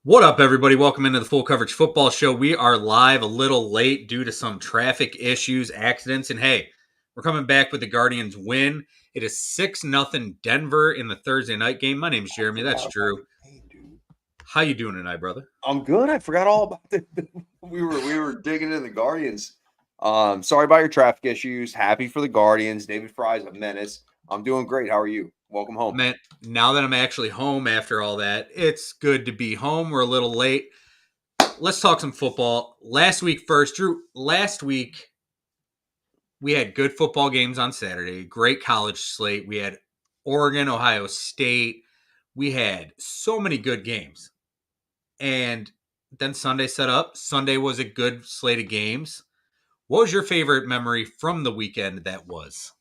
What up, everybody? Welcome into the Full Coverage Football Show. We are live a little late due to some traffic issues, accidents, and hey, we're coming back with the Guardians win. It is 6-0 Denver in the Thursday night game. My name's Jeremy. That's Drew. Dude. How you doing tonight, brother? I'm good. I forgot all about we were digging in the Guardians. Sorry about your traffic issues. Happy for the Guardians. David Fry's a menace. I'm doing great. How are you? Welcome home. Man, now that I'm actually home after all that, it's good to be home. We're a little late. Let's talk some football. Last week first, Drew, last week we had good football games on Saturday, great college slate. We had Oregon, Ohio State. We had so many good games. And then Sunday set up. Sunday was a good slate of games. What was your favorite memory from the weekend that was?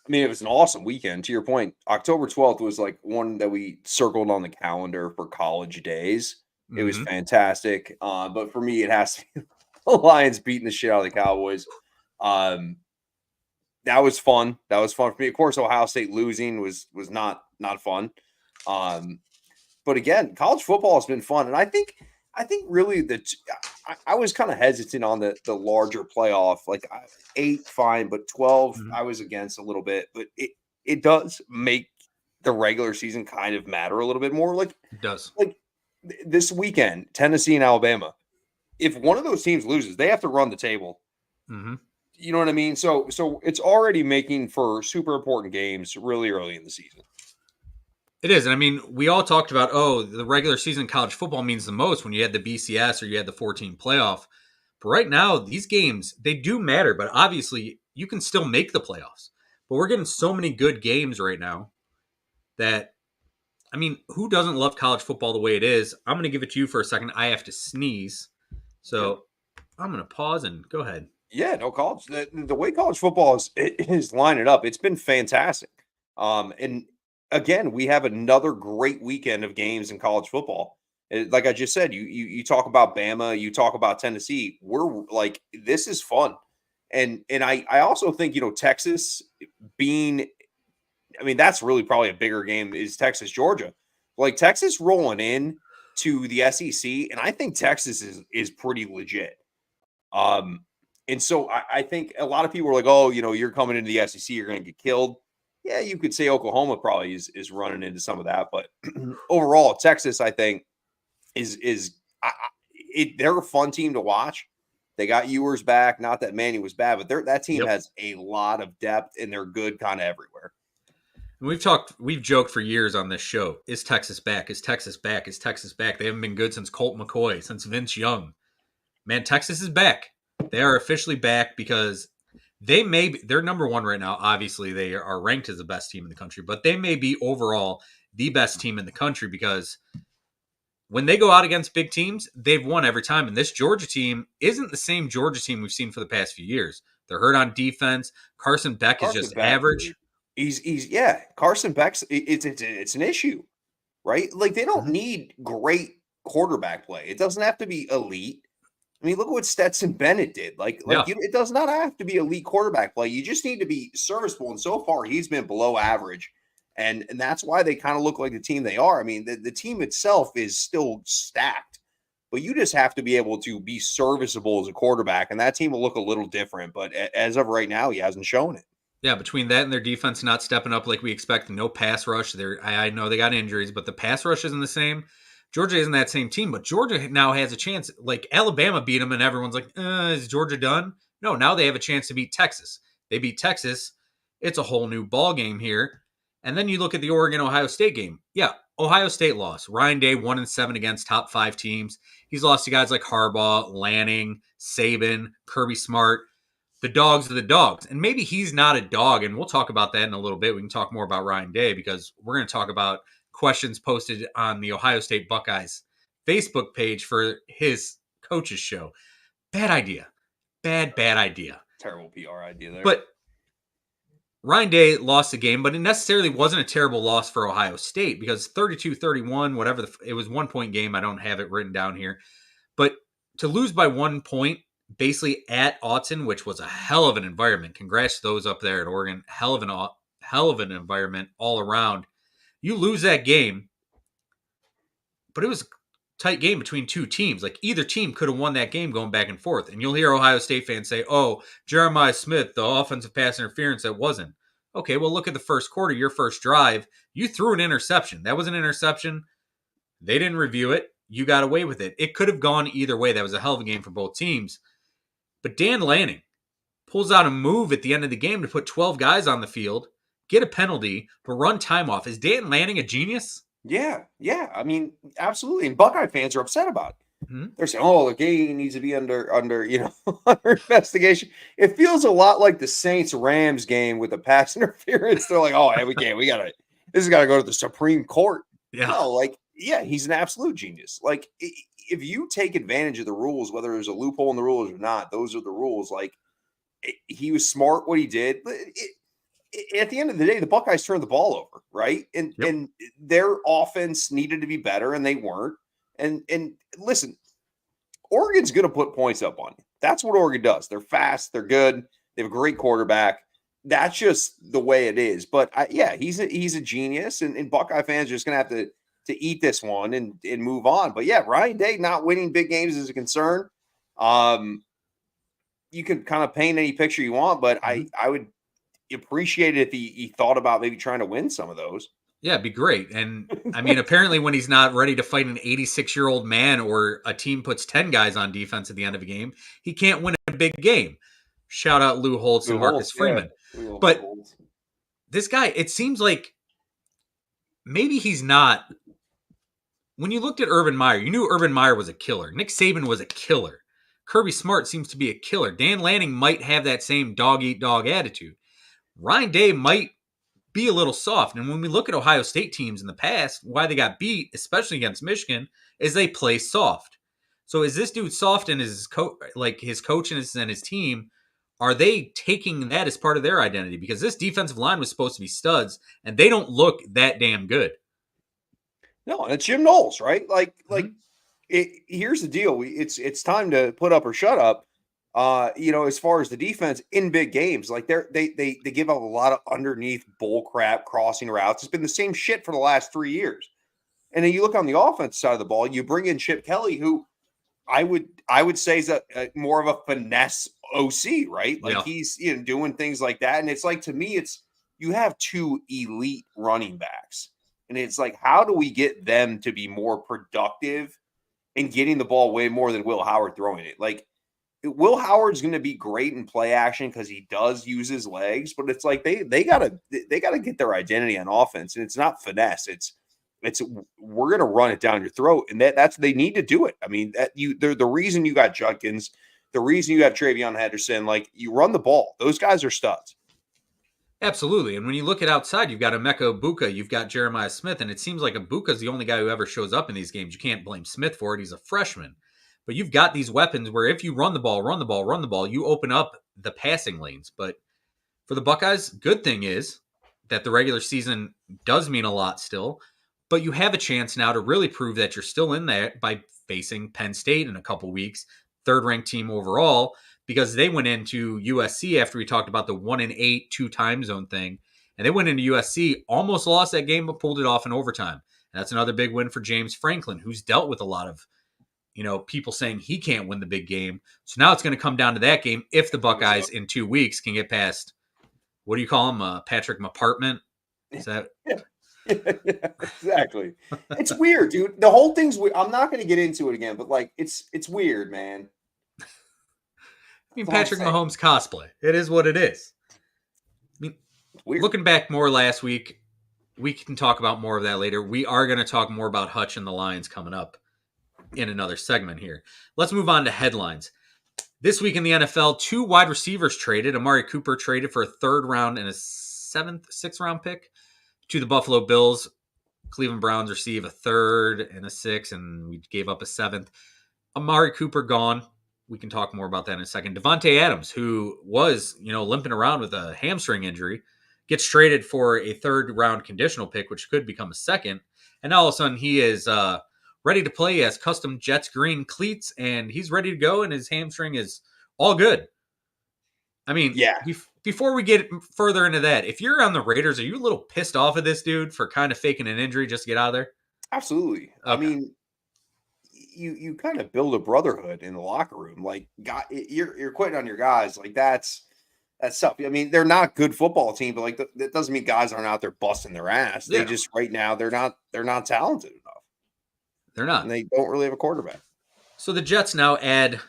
I mean, it was an awesome weekend. To your point, October 12th was like one that we circled on the calendar for college days. It was Mm-hmm. fantastic. But for me, it has to be the Lions beating the shit out of the Cowboys. Um, that was fun. That was fun for me. Of course, Ohio State losing was not fun. Um, but again, college football has been fun, and I think really I was kind of hesitant on the larger playoff, like 8, fine, but 12 Mm-hmm. I was against a little bit. But it does make the regular season kind of matter a little bit more. Like It does. like this weekend, Tennessee and Alabama. If one of those teams loses, they have to run the table. Mm-hmm. You know what I mean? So it's already making for super important games really early in the season. It is. And I mean, we all talked about, the regular season college football means the most when you had the BCS or you had the 14 playoff. But right now, these games, they do matter, but obviously you can still make the playoffs. But we're getting so many good games right now that, I mean, who doesn't love college football the way it is? I'm going to give it to you for a second. I have to sneeze. Sure. So I'm going to pause and go ahead. Yeah, no college. The way college football is lining up, it's been fantastic. And again, we have another great weekend of games in college football. Like I just said, you talk about Bama, you talk about Tennessee. We're like, this is fun, and I also think Texas being, I mean, that's really probably a bigger game is Texas Georgia. Like Texas rolling in to the SEC, and I think Texas is pretty legit. Um, and so I think a lot of people are like, oh, you're coming into the SEC, you're going to get killed. Yeah, you could say Oklahoma probably is running into some of that, but overall, Texas, I think, they're a fun team to watch. They got Ewers back. Not that Manny was bad, but that team Yep. has a lot of depth and they're good kind of everywhere. And we've joked for years on this show. Is Texas back? Is Texas back? Is Texas back? They haven't been good since Colt McCoy, since Vince Young. Man, Texas is back. They are officially back because they're number one right now. Obviously, they are ranked as the best team in the country, but they may be overall the best team in the country because when they go out against big teams, they've won every time. And this Georgia team isn't the same Georgia team we've seen for the past few years. They're hurt on defense. Carson Beck is Carson just Beck, average. dude. He's yeah. Carson Beck's it's an issue, right? Like they don't Mhm. need great quarterback play. It doesn't have to be elite. I mean, look at what Stetson Bennett did. Yeah. It does not have to be elite quarterback play. You just need to be serviceable. And so far, he's been below average, and that's why they kind of look like the team they are. I mean, the team itself is still stacked, but you just have to be able to be serviceable as a quarterback, and that team will look a little different. But as of right now, he hasn't shown it. Yeah, between that and their defense not stepping up like we expect, no pass rush. I know they got injuries, but the pass rush isn't the same. Georgia isn't that same team, but Georgia now has a chance. Like Alabama beat them, and everyone's like, "Is Georgia done?" No, now they have a chance to beat Texas. They beat Texas. It's a whole new ball game here. And then you look at the Oregon Ohio State game. Yeah, Ohio State lost. Ryan Day 1-7 against top 5 teams. He's lost to guys like Harbaugh, Lanning, Saban, Kirby Smart. The dogs are the dogs. And maybe he's not a dog. And we'll talk about that in a little bit. We can talk more about Ryan Day because we're going to talk about questions posted on the Ohio State Buckeyes Facebook page for his coach's show. Bad idea. Bad idea. Terrible PR idea there. But Ryan Day lost the game, but it necessarily wasn't a terrible loss for Ohio State because 32-31, whatever, it was 1 point game. I don't have it written down here. But to lose by 1 point, basically at Autzen, which was a hell of an environment. Congrats to those up there at Oregon. Hell of an environment all around. You lose that game, but it was tight game between two teams. Like either team could have won that game going back and forth. And you'll hear Ohio State fans say, "Oh, Jeremiah Smith, the offensive pass interference that wasn't." Okay, well look at the first quarter, your first drive. You threw an interception. That was an interception. They didn't review it. You got away with it. It could have gone either way. That was a hell of a game for both teams. But Dan Lanning pulls out a move at the end of the game to put 12 guys on the field, get a penalty, but run time off. Is Dan Lanning a genius? Yeah. I mean, absolutely. And Buckeye fans are upset about it. Hmm? They're saying, "Oh, the game needs to be under under investigation." It feels a lot like the Saints Rams game with the pass interference. They're like, "Oh, hey, this has got to go to the Supreme Court." Yeah. No, like, yeah, he's an absolute genius. Like, if you take advantage of the rules, whether there's a loophole in the rules or not, those are the rules. Like, he was smart what he did. But at the end of the day, the Buckeyes turned the ball over, right? Yep. And their offense needed to be better, and they weren't. And listen, Oregon's going to put points up on you. That's what Oregon does. They're fast. They're good. They have a great quarterback. That's just the way it is. But yeah, he's a genius, and Buckeye fans are just going to have to eat this one and move on. But yeah, Ryan Day not winning big games is a concern. You can kind of paint any picture you want, but I would appreciate it if he thought about maybe trying to win some of those. Yeah, it'd be great. And I mean, apparently, when he's not ready to fight an 86-year-old man or a team puts 10 guys on defense at the end of a game, he can't win a big game. Shout out Lou Holtz and Marcus Freeman. But this guy, it seems like maybe he's not. When you looked at Urban Meyer, you knew Urban Meyer was a killer. Nick Saban was a killer. Kirby Smart seems to be a killer. Dan Lanning might have that same dog eat dog attitude. Ryan Day might be a little soft. And when we look at Ohio State teams in the past, why they got beat, especially against Michigan, is they play soft. So is this dude soft and his coach and his team, are they taking that as part of their identity? Because this defensive line was supposed to be studs, and they don't look that damn good. No, and it's Jim Knowles, right? Mm-hmm. Here's the deal. It's time to put up or shut up. As far as the defense in big games, like they give up a lot of underneath bull crap crossing routes. It's been the same shit for the last 3 years. And then you look on the offense side of the ball, you bring in Chip Kelly, who I would say is a more of a finesse OC, right? Like he's doing things like that. And it's like, to me, it's you have two elite running backs. And it's like, how do we get them to be more productive and getting the ball way more than Will Howard throwing it? Like, Will Howard's going to be great in play action because he does use his legs, but it's like they gotta get their identity on offense, and it's not finesse. It's we're going to run it down your throat, and that's they need to do it. I mean, they're the reason you got Judkins, the reason you have Travion Henderson. Like, you run the ball; those guys are studs. Absolutely. And when you look at outside, you've got Emeka Ibuka, you've got Jeremiah Smith, and it seems like Ibuka's the only guy who ever shows up in these games. You can't blame Smith for it. He's a freshman. But you've got these weapons where if you run the ball, you open up the passing lanes. But for the Buckeyes, good thing is that the regular season does mean a lot still. But you have a chance now to really prove that you're still in there by facing Penn State in a couple weeks, third-ranked team overall, because they went into USC after we talked about the 1-8 2 time zone thing. And they went into USC, almost lost that game, but pulled it off in overtime. And that's another big win for James Franklin, who's dealt with a lot of people saying he can't win the big game. So now it's going to come down to that game if the Buckeyes in 2 weeks can get past, what do you call him, Patrick Mapartment? Is that? Yeah, exactly. It's weird, dude. The whole thing's weird. I'm not going to get into it again, but like, it's weird, man. I mean, Patrick Mahomes cosplay. It is what it is. I mean, looking back more last week, we can talk about more of that later. We are going to talk more about Hutch and the Lions coming up in another segment here. Let's move on to headlines. This week in the NFL, 2 wide receivers traded. Amari Cooper traded for a 3rd round and a 6th round pick to the Buffalo Bills. Cleveland Browns receive a 3rd and a 6th, and we gave up a 7th. Amari Cooper gone. We can talk more about that in a second. Davante Adams, who was, limping around with a hamstring injury, gets traded for a 3rd round conditional pick, which could become a 2nd. And all of a sudden he is ready to play. He has custom Jets green cleats, and he's ready to go, and his hamstring is all good. I mean, yeah. Before we get further into that, if you're on the Raiders, are you a little pissed off at this dude for kind of faking an injury just to get out of there? Absolutely. Okay. I mean, you kind of build a brotherhood in the locker room. Like, you're quitting on your guys. Like that's tough. I mean, they're not good football team, but like that doesn't mean guys aren't out there busting their ass. They Yeah, just right now they're not talented enough, they're and not. they don't really have a quarterback. So the Jets now add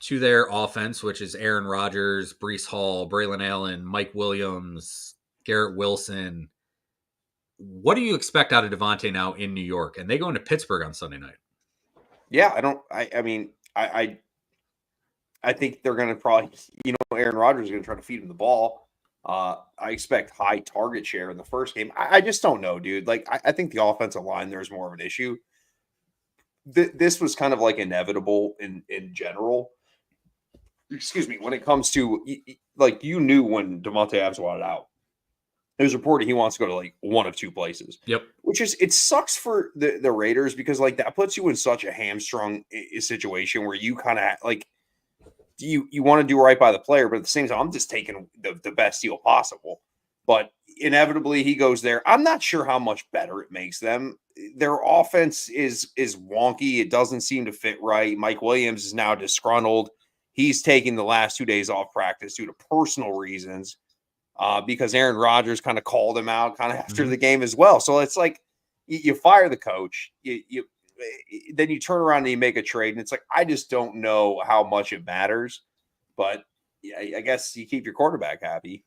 to their offense, which is Aaron Rodgers, Brees Hall, Braylon Allen, Mike Williams, Garrett Wilson. What do you expect out of Davante now in New York? And they go into Pittsburgh on Sunday night. Yeah, I don't. I mean, I think they're going to probably, Aaron Rodgers is going to try to feed him the ball. I expect high target share in the first game. I just don't know, dude. Like, I think the offensive line there's more of an issue. This was kind of like inevitable in general. Excuse me. When it comes to like, you knew when Davante Adams wanted out. It was reported he wants to go to like one of two places. Yep. Which is, it sucks for the Raiders because like that puts you in such a hamstrung situation where you kind of like you want to do right by the player, but at the same time, I'm just taking the best deal possible. But inevitably, he goes there. I'm not sure how much better it makes them. Their offense is wonky. It doesn't seem to fit right. Mike Williams is now disgruntled. He's taking the last 2 days off practice due to personal reasons because Aaron Rodgers kind of called him out kind of after the game as well. So it's like you fire the coach, then you turn around and you make a trade, and it's like, I just don't know how much it matters, but I guess you keep your quarterback happy.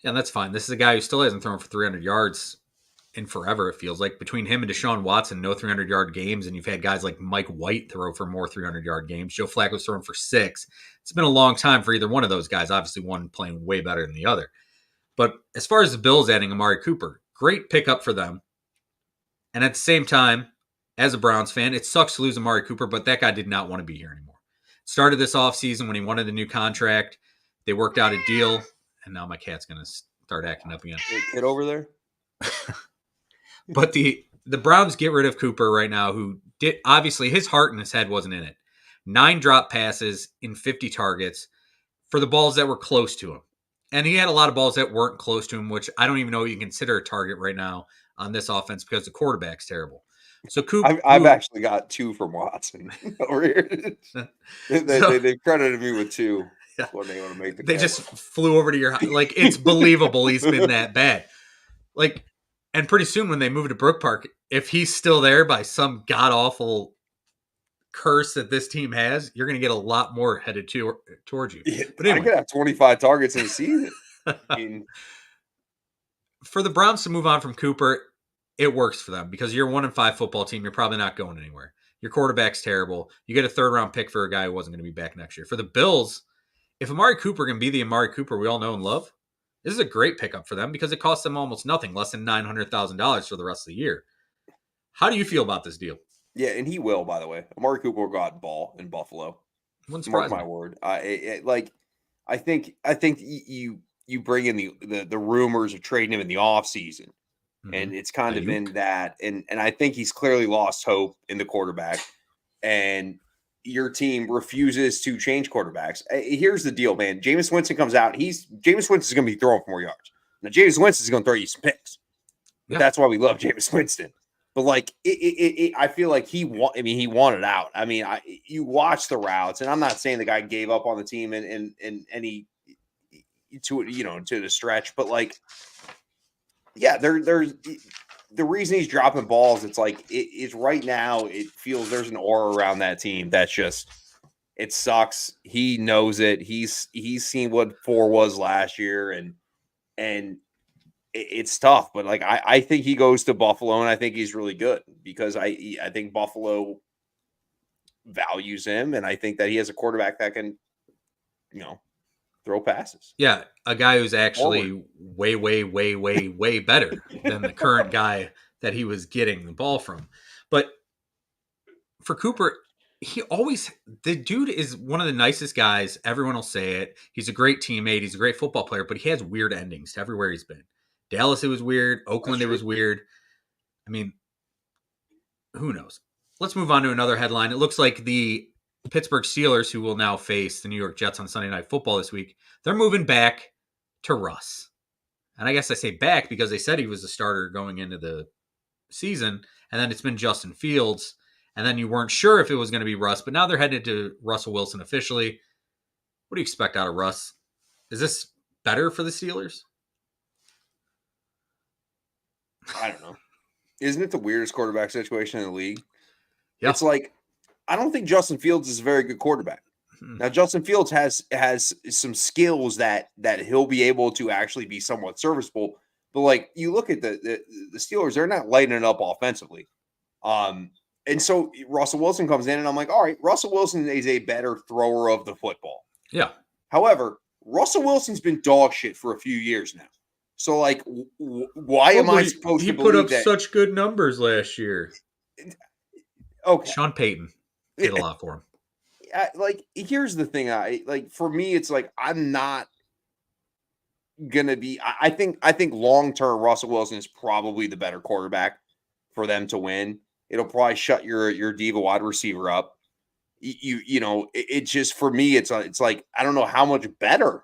Yeah, and that's fine. This is a guy who still hasn't thrown for 300 yards in forever, it feels like. Between him and Deshaun Watson, no 300-yard games, and you've had guys like Mike White throw for more 300-yard games. Joe Flacco's throwing for 6. It's been a long time for either one of those guys. Obviously, one playing way better than the other. But as far as the Bills adding Amari Cooper, great pickup for them. And at the same time, as a Browns fan, it sucks to lose Amari Cooper, but that guy did not want to be here anymore. Started this offseason when he wanted a new contract. They worked out a deal, and now my cat's going to start acting up again. Kid over there? But the Browns get rid of Cooper right now, who did, obviously his heart and his head wasn't in it. 9 drop passes in 50 targets for the balls that were close to him. And he had a lot of balls that weren't close to him, which I don't even know you can consider a target right now on this offense because the quarterback's terrible. So Cooper, I've actually got 2 from Watson over here. They credited me with 2 when they want to make the They just flew over to your house. Like, it's believable he's been that bad. Like, and pretty soon when they move to Brook Park, if he's still there by some god-awful curse that this team has, you're going to get a lot more headed towards you. Yeah, but anyway, I could have 25 targets in a season. I mean, for the Browns to move on from Cooper, it works for them because you're a 1-5 football team. You're probably not going anywhere. Your quarterback's terrible. You get a 3rd-round pick for a guy who wasn't going to be back next year. For the Bills, if Amari Cooper can be the Amari Cooper we all know and love, this is a great pickup for them because it costs them almost nothing, less than $900,000 for the rest of the year. How do you feel about this deal? yeah, and he will, by the way. Amari Cooper will go out and ball in Buffalo. Wouldn't Mark surprise my me. word. I think you bring in the rumors of trading him in the offseason. And it's kind of been that. And I think he's clearly lost hope in the quarterback. And your team refuses to change quarterbacks. Here's the deal, man. Jameis Winston comes out. Jameis Winston is going to be throwing for more yards. Now, Jameis Winston is going to throw you some picks. But that's why we love Jameis Winston. But like, I feel like he wanted out. I mean, you watch the routes, and I'm not saying the guy gave up on the team and any to the stretch, but like, yeah, there's the reason he's dropping balls. It's like it's right now. It feels there's an aura around that team that's just, it sucks. He knows it. He's seen what 4 was last year, and it's tough. But like I think he goes to Buffalo, and I think he's really good because I think Buffalo values him, and I think that he has a quarterback that can, throw passes. Yeah, a guy who's actually way, way, way, way, way better than the current guy that he was getting the ball from. But for Cooper, the dude is one of the nicest guys. Everyone will say it. He's a great teammate. He's a great football player, but he has weird endings to everywhere he's been. Dallas, it was weird. Oakland, it was weird. I mean, who knows? Let's move on to another headline. It looks like the Pittsburgh Steelers, who will now face the New York Jets on Sunday Night Football this week, they're moving back to Russ. And I guess I say back because they said he was the starter going into the season, and then it's been Justin Fields. And then you weren't sure if it was going to be Russ, but now they're headed to Russell Wilson officially. What do you expect out of Russ? Is this better for the Steelers? I don't know. Isn't it the weirdest quarterback situation in the league? Yeah. It's like, I don't think Justin Fields is a very good quarterback. Now, Justin Fields has some skills that he'll be able to actually be somewhat serviceable. But like, you look at the Steelers, they're not lighting it up offensively. And so Russell Wilson comes in, and I'm like, all right, Russell Wilson is a better thrower of the football. Yeah. However, Russell Wilson's been dog shit for a few years now. So like, why am I supposed to believe that? He put up such good numbers last year. Okay. Sean Payton did a lot for him. Like, here's the thing. For me, it's like, I'm not gonna be. I think long term, Russell Wilson is probably the better quarterback for them to win. It'll probably shut your diva wide receiver up. You know, it's just, for me, it's like, I don't know how much better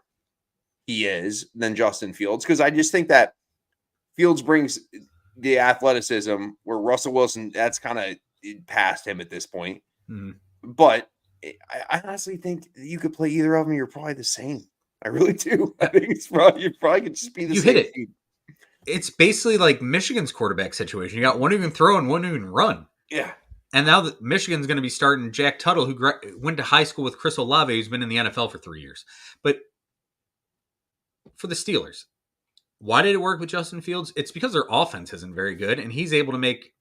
he is than Justin Fields, because I just think that Fields brings the athleticism where Russell Wilson, that's kind of past him at this point. Mm-hmm. But I honestly think you could play either of them. You're probably the same. I really do. I think you probably could just be the same. You hit it. Team. It's basically like Michigan's quarterback situation. You got one who can throw and one who can run. Yeah. And now Michigan's going to be starting Jack Tuttle, who went to high school with Chris Olave, who's been in the NFL for 3 years. But for the Steelers, why did it work with Justin Fields? It's because their offense isn't very good, and he's able to make,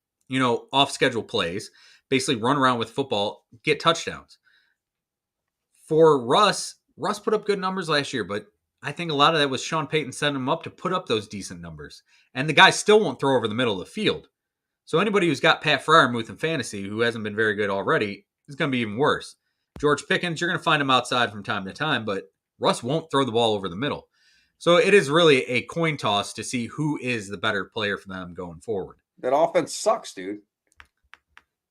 off-schedule plays, basically run around with football, get touchdowns. For Russ put up good numbers last year, but I think a lot of that was Sean Payton setting him up to put up those decent numbers. And the guy still won't throw over the middle of the field. So anybody who's got Pat Freiermuth in fantasy, who hasn't been very good already, is going to be even worse. George Pickens, you're going to find him outside from time to time, but Russ won't throw the ball over the middle. So it is really a coin toss to see who is the better player for them going forward. That offense sucks, dude.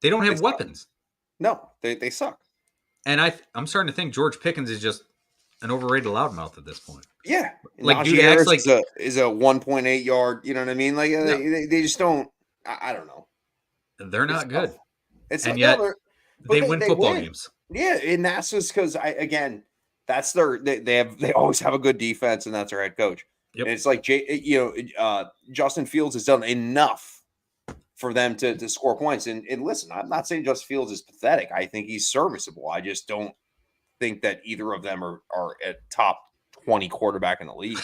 They don't have weapons. No, they suck. And I'm starting to think George Pickens is just an overrated loudmouth at this point. Yeah. Like, dude acts like is a 1.8 yard, you know what I mean? Like, no. they just don't, I don't know. They're not good. And yet they win football games. Yeah, and that's just because that's they always have a good defense, and that's their head coach. Yep. And it's like Justin Fields has done enough for them to score points. And listen, I'm not saying Justin Fields is pathetic. I think he's serviceable. I just don't think that either of them are a top 20 quarterback in the league.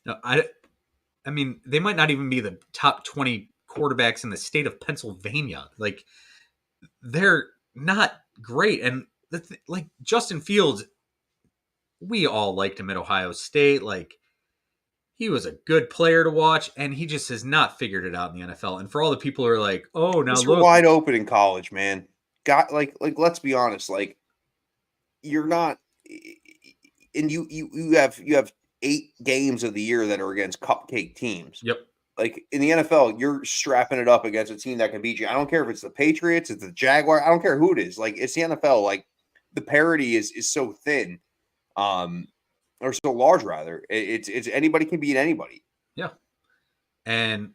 No, I mean, they might not even be the top 20 quarterbacks in the state of Pennsylvania. Like, they're not great. And like Justin Fields, we all liked him at Ohio State. Like, he was a good player to watch, and he just has not figured it out in the NFL. And for all the people who are like, "Oh, now look, wide open in college, man." Got like let's be honest, like, you're not, and you have 8 games of the year that are against cupcake teams. Yep. Like, in the NFL, you're strapping it up against a team that can beat you. I don't care if it's the Patriots, it's the Jaguar. I don't care who it is. Like, it's the NFL. Like, the parity is so thin. Or so large, rather. It's anybody can beat anybody. Yeah. And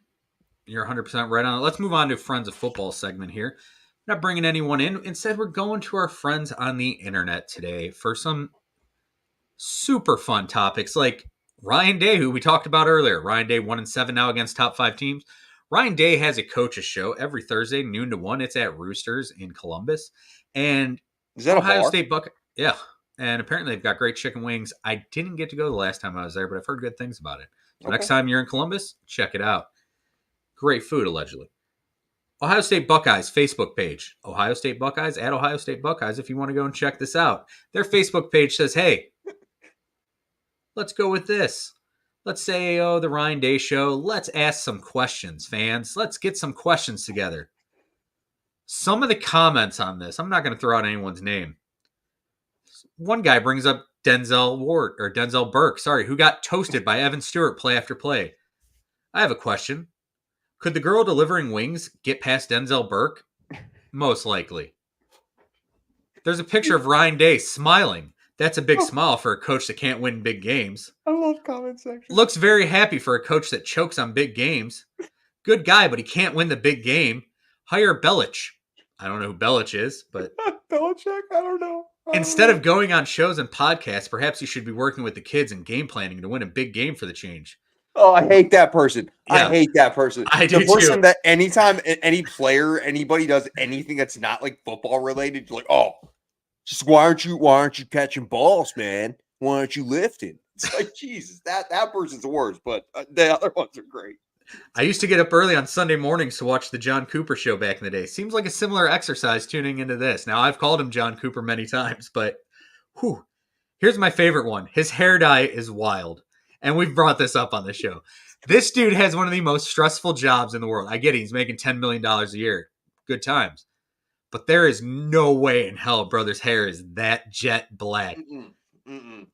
you're 100% right on it. Let's move on to Friends of Football segment here. Not bringing anyone in. Instead, we're going to our friends on the internet today for some super fun topics like Ryan Day, who we talked about earlier. Ryan Day 1-7 now against top 5 teams. Ryan Day has a coach's show every Thursday, noon to 1. It's at Roosters in Columbus. And is that Ohio a bar? State Buckeyes? Yeah. And apparently they've got great chicken wings. I didn't get to go the last time I was there, but I've heard good things about it. So next time you're in Columbus, check it out. Great food, allegedly. Ohio State Buckeyes Facebook page. Ohio State Buckeyes at Ohio State Buckeyes if you want to go and check this out. Their Facebook page says, hey, let's go with this. Let's say, the Ryan Day show. Let's ask some questions, fans. Let's get some questions together. Some of the comments on this, I'm not going to throw out anyone's name. One guy brings up Denzel Burke, who got toasted by Evan Stewart play after play. I have a question. Could the girl delivering wings get past Denzel Burke? Most likely. There's a picture of Ryan Day smiling. That's a big smile for a coach that can't win big games. I love comment section. Looks very happy for a coach that chokes on big games. Good guy, but he can't win the big game. Hire Belich. I don't know who Belichick is, but Belichick? I don't know. instead of going on shows and podcasts, perhaps you should be working with the kids and game planning to win a big game for the change. Oh, I hate that person. I Yeah, hate that person. I The do too. person that anytime any player, anybody does anything that's not like football related, you're like, oh, just why aren't you catching balls, man? Why aren't you lifting? It's like Jesus, that person's the worst, but the other ones are great. I used to get up early on Sunday mornings to watch the John Cooper show back in the day. Seems like a similar exercise tuning into this. Now, I've called him John Cooper many times, but whew, here's my favorite one. His hair dye is wild. And we've brought this up on the show. This dude has one of the most stressful jobs in the world. I get it. He's making $10 million a year. Good times. But there is no way in hell brother's hair is that jet black. Mm-mm.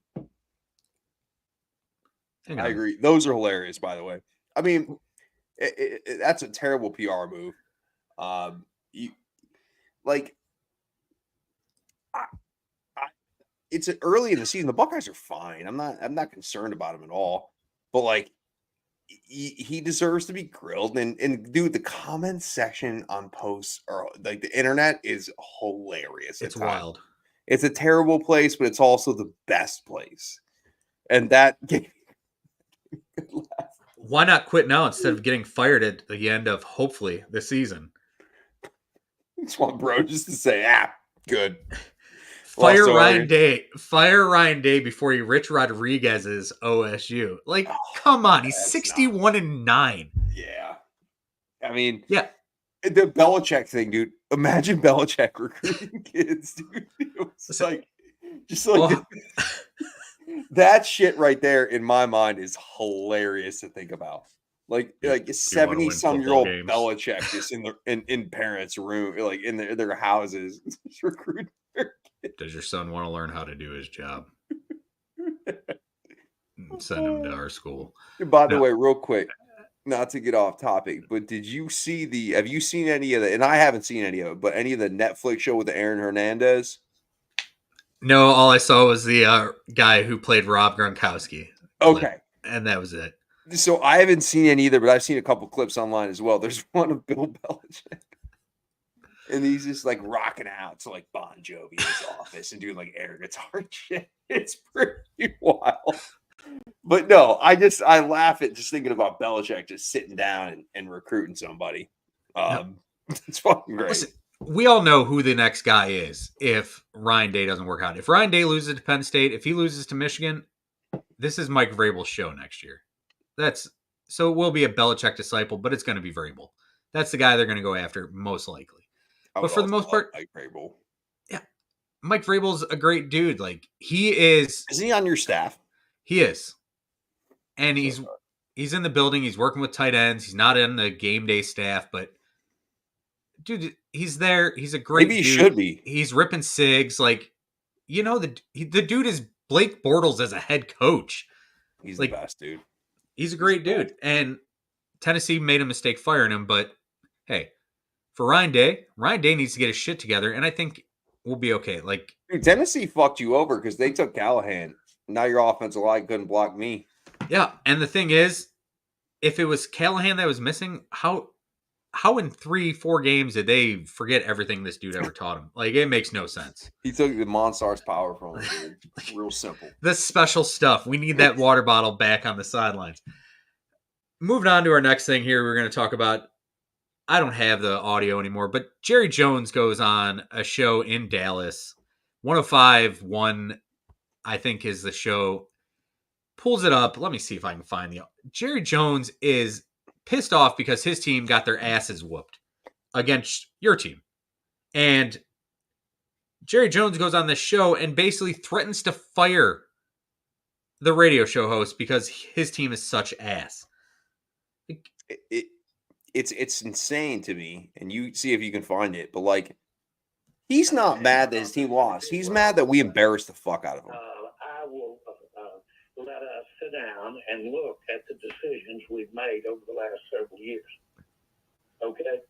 Hang I on. agree. Those are hilarious, by the way. I mean, that's a terrible PR move. You like, it's early in the season. The Buckeyes are fine. I'm not concerned about him at all. But like, he deserves to be grilled. And dude, the comment section on posts or like the internet is hilarious. It's wild. It's a terrible place, but it's also the best place. And that Why not quit now instead of getting fired at the end of hopefully the season? I just want bro just to say, good. Fire Ryan Day. Fire Ryan Day before he Rich Rodriguez's OSU. Like, come on, he's 61-9. Yeah. I mean, yeah. The Belichick thing, dude. Imagine Belichick recruiting kids, dude. It was like, just like that shit right there in my mind is hilarious to think about. Like a 70-some-year-old Belichick just in parents' room, like in their houses, recruiting their kids. Does your son want to learn how to do his job? Send him to our school. By the way, real quick, not to get off topic, but have you seen any of the, and I haven't seen any of it, but any of the Netflix show with Aaron Hernandez? No, all I saw was the guy who played Rob Gronkowski. Okay. And that was it. So I haven't seen any either, but I've seen a couple clips online as well. There's one of Bill Belichick. And he's just like rocking out to like Bon Jovi in his office and doing like air guitar shit. It's pretty wild. But no, I laugh at just thinking about Belichick just sitting down and recruiting somebody. It's fucking great. Listen, we all know who the next guy is if Ryan Day doesn't work out. If Ryan Day loses to Penn State, if he loses to Michigan, this is Mike Vrabel's show next year. So it will be a Belichick disciple, but it's going to be Vrabel. That's the guy they're going to go after most likely. But for the most part, Mike Vrabel. Yeah, Mike Vrabel's a great dude. Like he is. Is he on your staff? He is, and he's in the building. He's working with tight ends. He's not in the game day staff, but dude, he's there. He's a great. Maybe he dude. Should be. He's ripping cigs. Like the dude is Blake Bortles as a head coach. He's the best dude. He's a great dude, and Tennessee made a mistake firing him. But hey, for Ryan Day needs to get his shit together, and I think we'll be okay. Like dude, Tennessee fucked you over because they took Callahan. Now your offensive line couldn't block me. Yeah, and the thing is, if it was Callahan that was missing, how in 3-4 games did they forget everything this dude ever taught him? Like, it makes no sense. He took the Monstar's power from him, dude. Real simple. The special stuff. We need that water bottle back on the sidelines. Moving on to our next thing here, we're going to talk about, I don't have the audio anymore, but Jerry Jones goes on a show in Dallas. 105.1, I think, is the show. Pulls it up. Let me see if I can find the... Jerry Jones is pissed off because his team got their asses whooped against your team. And Jerry Jones goes on this show and basically threatens to fire the radio show host because his team is such ass. It's insane to me, and you see if you can find it, but like, he's not mad that his team lost. He's mad that we embarrassed the fuck out of him. I will let us sit down and look at the decisions we've made over the last several years. Okay?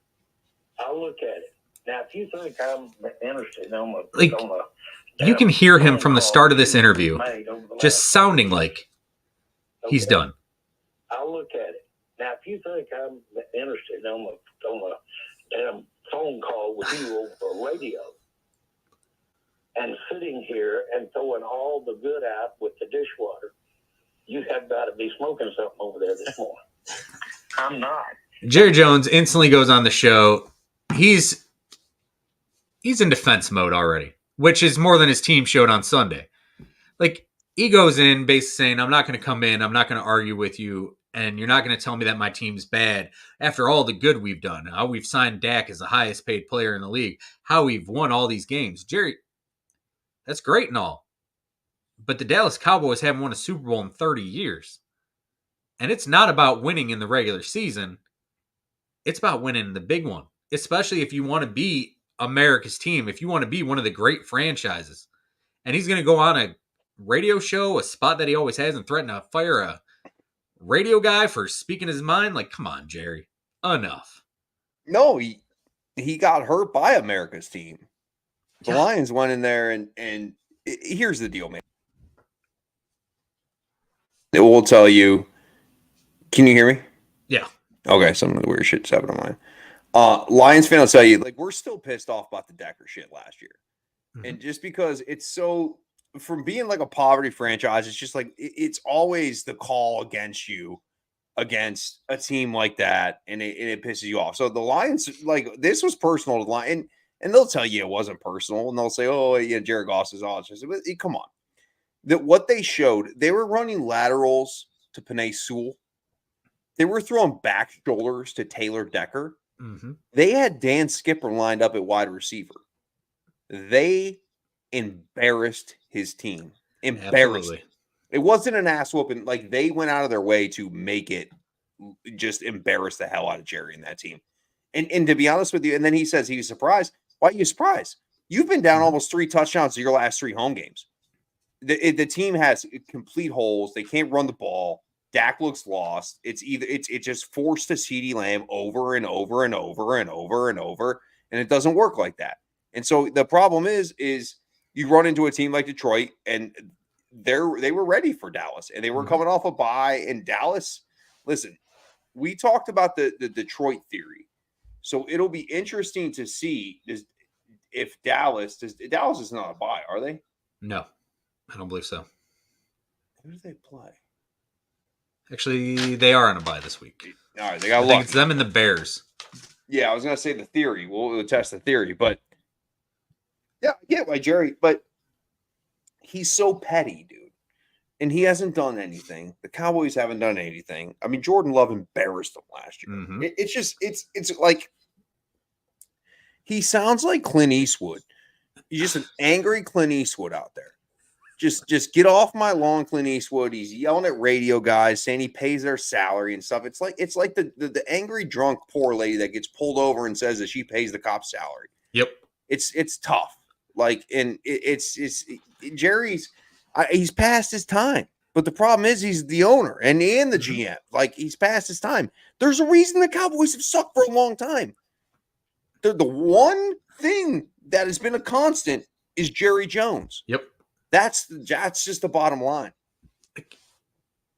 I'll look at it. Now, if you think I'm interested you can hear him from the start of this interview just sounding like he's done. I'll look at it. Now, if you think I'm interested on a damn phone call with you over radio and sitting here and throwing all the good out with the dishwater, you have got to be smoking something over there this morning. I'm not. Jerry Jones instantly goes on the show. He's in defense mode already, which is more than his team showed on Sunday. Like, he goes in basically saying, I'm not going to come in, I'm not going to argue with you, and you're not going to tell me that my team's bad after all the good we've done, how we've signed Dak as the highest paid player in the league, how we've won all these games. Jerry, that's great and all, but the Dallas Cowboys haven't won a Super Bowl in 30 years. And it's not about winning in the regular season. It's about winning the big one, especially if you want to be America's team, if you want to be one of the great franchises. And he's going to go on a radio show, a spot that he always has, and threaten to fire a radio guy for speaking his mind. Like, come on, Jerry. Enough. No, he got hurt by America's team. The Lions went in there, and here's the deal, man. It will tell you. Can you hear me? Yeah. Okay, some of the weird shit's happening on mine. Lions fan will tell you, like, we're still pissed off about the Decker shit last year. Mm-hmm. And just because it's so, from being like a poverty franchise, it's just like, it's always the call against you, against a team like that, and it pisses you off. So the Lions, like, this was personal to the Lions, and they'll tell you it wasn't personal, and they'll say, oh, yeah, Jared Goss is awesome. But come on. What they showed, they were running laterals to Penei Sewell. They were throwing back shoulders to Taylor Decker. Mm-hmm. They had Dan Skipper lined up at wide receiver. They embarrassed his team. Embarrassed. Absolutely. It wasn't an ass whooping. Like, they went out of their way to make it just embarrass the hell out of Jerry and that team. And to be honest with you, and then he says he was surprised. Why are you surprised? You've been down almost 3 touchdowns in your last 3 home games. The team has complete holes. They can't run the ball. Dak looks lost. It's just forced to CeeDee Lamb over and over and over and over and over, and it doesn't work like that. And so the problem is you run into a team like Detroit, and they were ready for Dallas, and they were coming off a bye. And Dallas, listen, we talked about the Detroit theory, so it'll be interesting to see if Dallas is not a bye, are they? No, I don't believe so. Who do they play? Actually, they are on a bye this week. All right, they got I think it's them and the Bears. Yeah, I was going to say the theory. We'll test the theory, but yeah, I get why Jerry, but he's so petty, dude. And he hasn't done anything. The Cowboys haven't done anything. I mean, Jordan Love embarrassed them last year. Mm-hmm. It's like he sounds like Clint Eastwood. He's just an angry Clint Eastwood out there. Just get off my lawn, Clint Eastwood. He's yelling at radio guys, saying he pays their salary and stuff. It's like the angry drunk poor lady that gets pulled over and says that she pays the cop's salary. Yep. It's tough. Like, and it's Jerry's. He's past his time. But the problem is he's the owner and the GM. Like, he's past his time. There's a reason the Cowboys have sucked for a long time. The one thing that has been a constant is Jerry Jones. Yep. That's just the bottom line.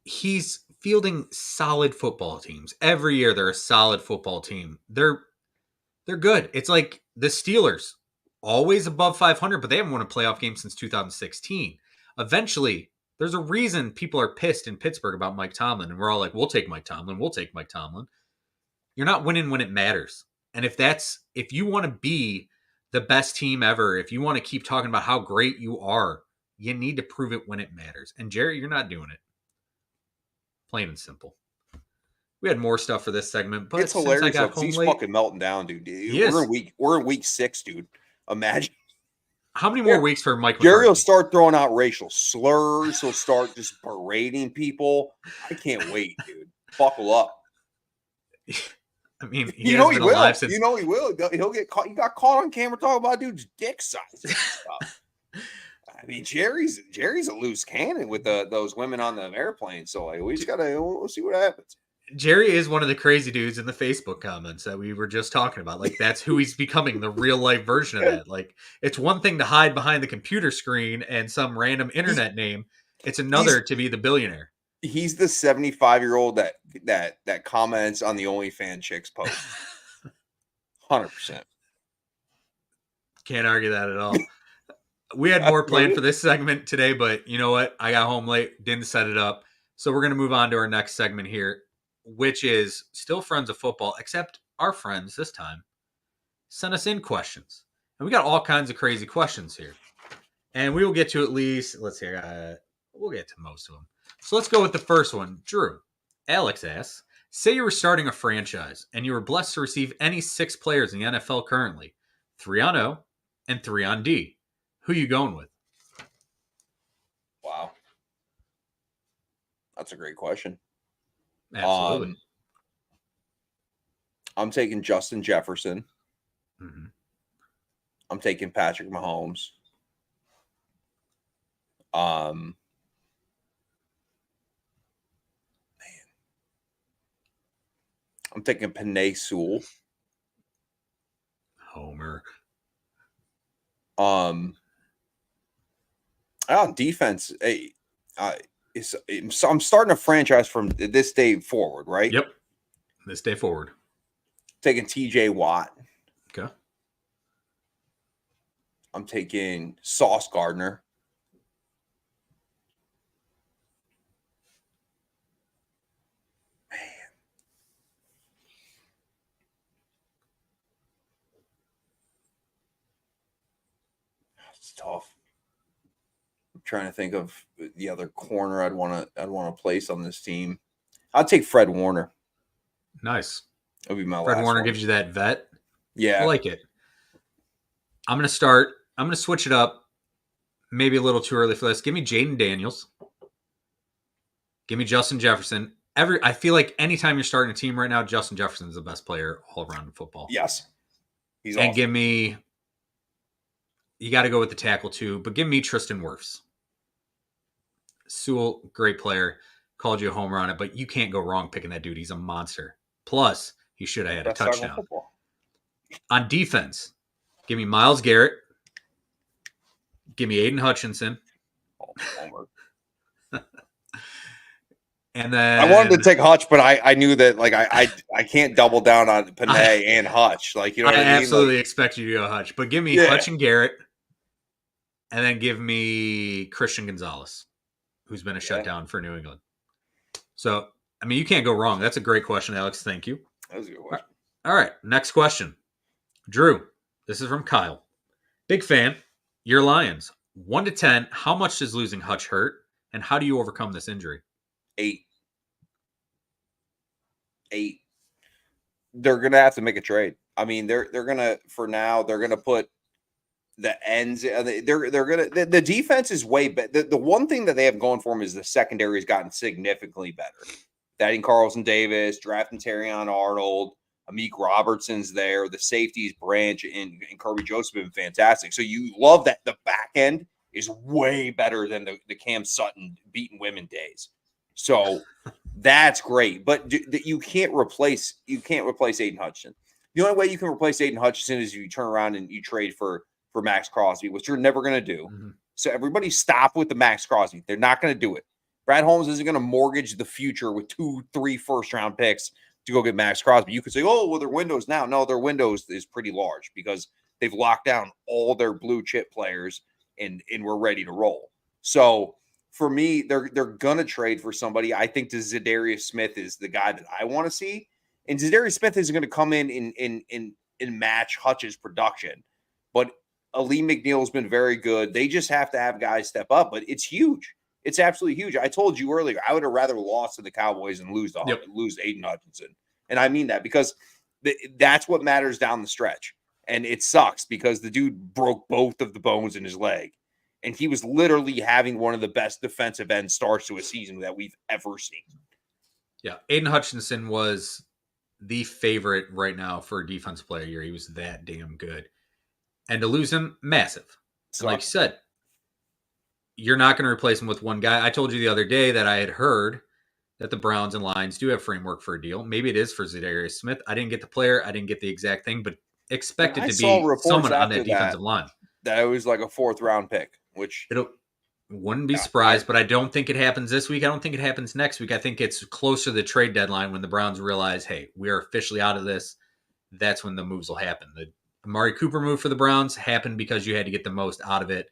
He's fielding solid football teams. Every year they're a solid football team. They're good. It's like the Steelers, always above 500, but they haven't won a playoff game since 2016. Eventually, there's a reason people are pissed in Pittsburgh about Mike Tomlin, and we're all like, we'll take Mike Tomlin. We'll take Mike Tomlin. You're not winning when it matters. And if you want to be the best team ever, if you want to keep talking about how great you are, you need to prove it when it matters. And Jerry, you're not doing it. Plain and simple. We had more stuff for this segment, but it's hilarious. He's fucking melting down, dude. We're in week 6, dude. Imagine. How many more weeks for Mike Jerry McCarthy? will start throwing out racial slurs. He'll start just berating people. I can't wait, dude. Buckle up. I mean, he will. He will. He'll get caught. He got caught on camera talking about dude's dick size and stuff. I mean, Jerry's a loose cannon with those women on the airplane. So like, we'll see what happens. Jerry is one of the crazy dudes in the Facebook comments that we were just talking about. Like, that's who he's becoming, the real life version of that. Like, it's one thing to hide behind the computer screen and some random internet name. It's another to be the billionaire. He's the 75-year-old that comments on the OnlyFans chicks post. 100%. Can't argue that at all. We had more planned for this segment today, but you know what? I got home late, didn't set it up. So we're going to move on to our next segment here, which is still Friends of Football, except our friends this time sent us in questions. And we got all kinds of crazy questions here. And we will get to at least, let's see, we'll get to most of them. So let's go with the first one. Drew, Alex asks, say you were starting a franchise and you were blessed to receive any 6 players in the NFL currently, 3 on O and 3 on D. Who you going with? Wow. That's a great question. Absolutely. I'm taking Justin Jefferson. Mm-hmm. I'm taking Patrick Mahomes. Man. I'm taking Penei Sewell. Homer. On defense, so I'm starting a franchise from this day forward, right? Yep. This day forward. Taking TJ Watt. Okay. I'm taking Sauce Gardner. Man. It's tough. I'm trying to think of the other corner I'd want to place on this team. I'll take Fred Warner. Nice. That'll be my Fred last Warner one. gives you that vet. Yeah. I like it. I'm going to switch it up. Maybe a little too early for this. Give me Jaden Daniels. Give me Justin Jefferson. I feel like anytime you're starting a team right now, Justin Jefferson is the best player all around in football. Yes. He's and awesome. Give me, you got to go with the tackle too, but give me Tristan Wirfs. Sewell, great player. Called you a homer on it, but you can't go wrong picking that dude. He's a monster. Plus, he should have had a touchdown. On defense, give me Myles Garrett. Give me Aiden Hutchinson. Homer. And then I wanted to take Hutch, but I knew that like I can't double down on Penei and Hutch. Like, you know what I mean? Absolutely like, expect you to go Hutch. But give me Hutch and Garrett. And then give me Christian Gonzalez, who's been a shutdown for New England. So, I mean, you can't go wrong. That's a great question, Alex. Thank you. That was a good question. All right. Next question. Drew, this is from Kyle. Big fan. Your Lions. 1 to 10. How much does losing Hutch hurt? And how do you overcome this injury? 8. They're gonna have to make a trade. I mean, they're gonna, for now, they're gonna put the ends. They're gonna, the defense is way better. The one thing that they have going for them is the secondary has gotten significantly better. Adding Carlson Davis, drafting Terrion Arnold, Amik Robertson's there. The safeties, Branch and Kirby Joseph have been fantastic. So you love that the back end is way better than the Cam Sutton beating women days. So that's great. But you can't replace Aiden Hutchinson. The only way you can replace Aiden Hutchinson is you turn around and you trade for Max Crosby, which you're never going to do. Mm-hmm. So everybody stop with the Max Crosby. They're not going to do it. Brad Holmes isn't going to mortgage the future with 2-3 first-round picks to go get Max Crosby. You could say, oh, well, their windows now. No, their windows is pretty large because they've locked down all their blue chip players and we're ready to roll. So for me, they're going to trade for somebody. I think Zadarius Smith is the guy that I want to see. And Zadarius Smith is going to come in and match Hutch's production. But Ali McNeil has been very good. They just have to have guys step up, but it's huge. It's absolutely huge. I told you earlier, I would have rather lost to the Cowboys and lose Aiden Hutchinson. And I mean that because that's what matters down the stretch. And it sucks because the dude broke both of the bones in his leg. And he was literally having one of the best defensive end starts to a season that we've ever seen. Yeah, Aiden Hutchinson was the favorite right now for a defensive player year. He was that damn good. And to lose him, massive. And like you said, you're not going to replace him with one guy. I told you the other day that I had heard that the Browns and Lions do have framework for a deal. Maybe it is for Zadarius Smith. I didn't get the player. I didn't get the exact thing, but expect it to be someone on that defensive line. That it was like a 4th-round pick, which wouldn't be surprised, but I don't think it happens this week. I don't think it happens next week. I think it's closer to the trade deadline when the Browns realize, hey, we are officially out of this. That's when the moves will happen. Amari Cooper move for the Browns happened because you had to get the most out of it,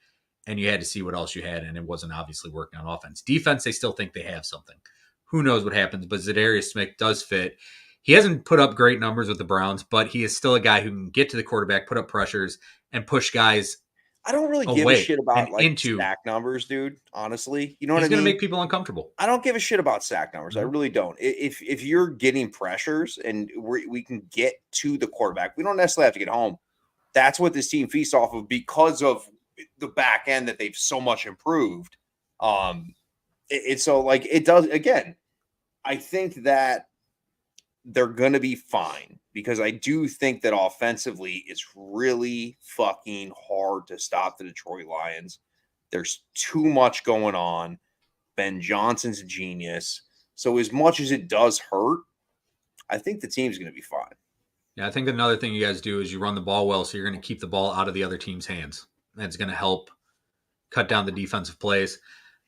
and you had to see what else you had, and it wasn't obviously working on offense. Defense, they still think they have something. Who knows what happens, but Zadarius Smith does fit. He hasn't put up great numbers with the Browns, but he is still a guy who can get to the quarterback, put up pressures, and push guys I don't really give a away shit and about like into. sack numbers, dude. Honestly, you know what He's I going to mean? make people uncomfortable. I don't give a shit about sack numbers. I Mhm. really don't. If you're getting pressures and we can get to the quarterback, we don't necessarily have to get home. That's what this team feasts off of because of the back end that they've so much improved. It's so like it does again. I think that they're going to be fine because I do think that offensively it's really fucking hard to stop the Detroit Lions. There's too much going on. Ben Johnson's a genius. So as much as it does hurt, I think the team's going to be fine. Yeah, I think another thing you guys do is you run the ball well, so you're going to keep the ball out of the other team's hands. That's going to help cut down the defensive plays.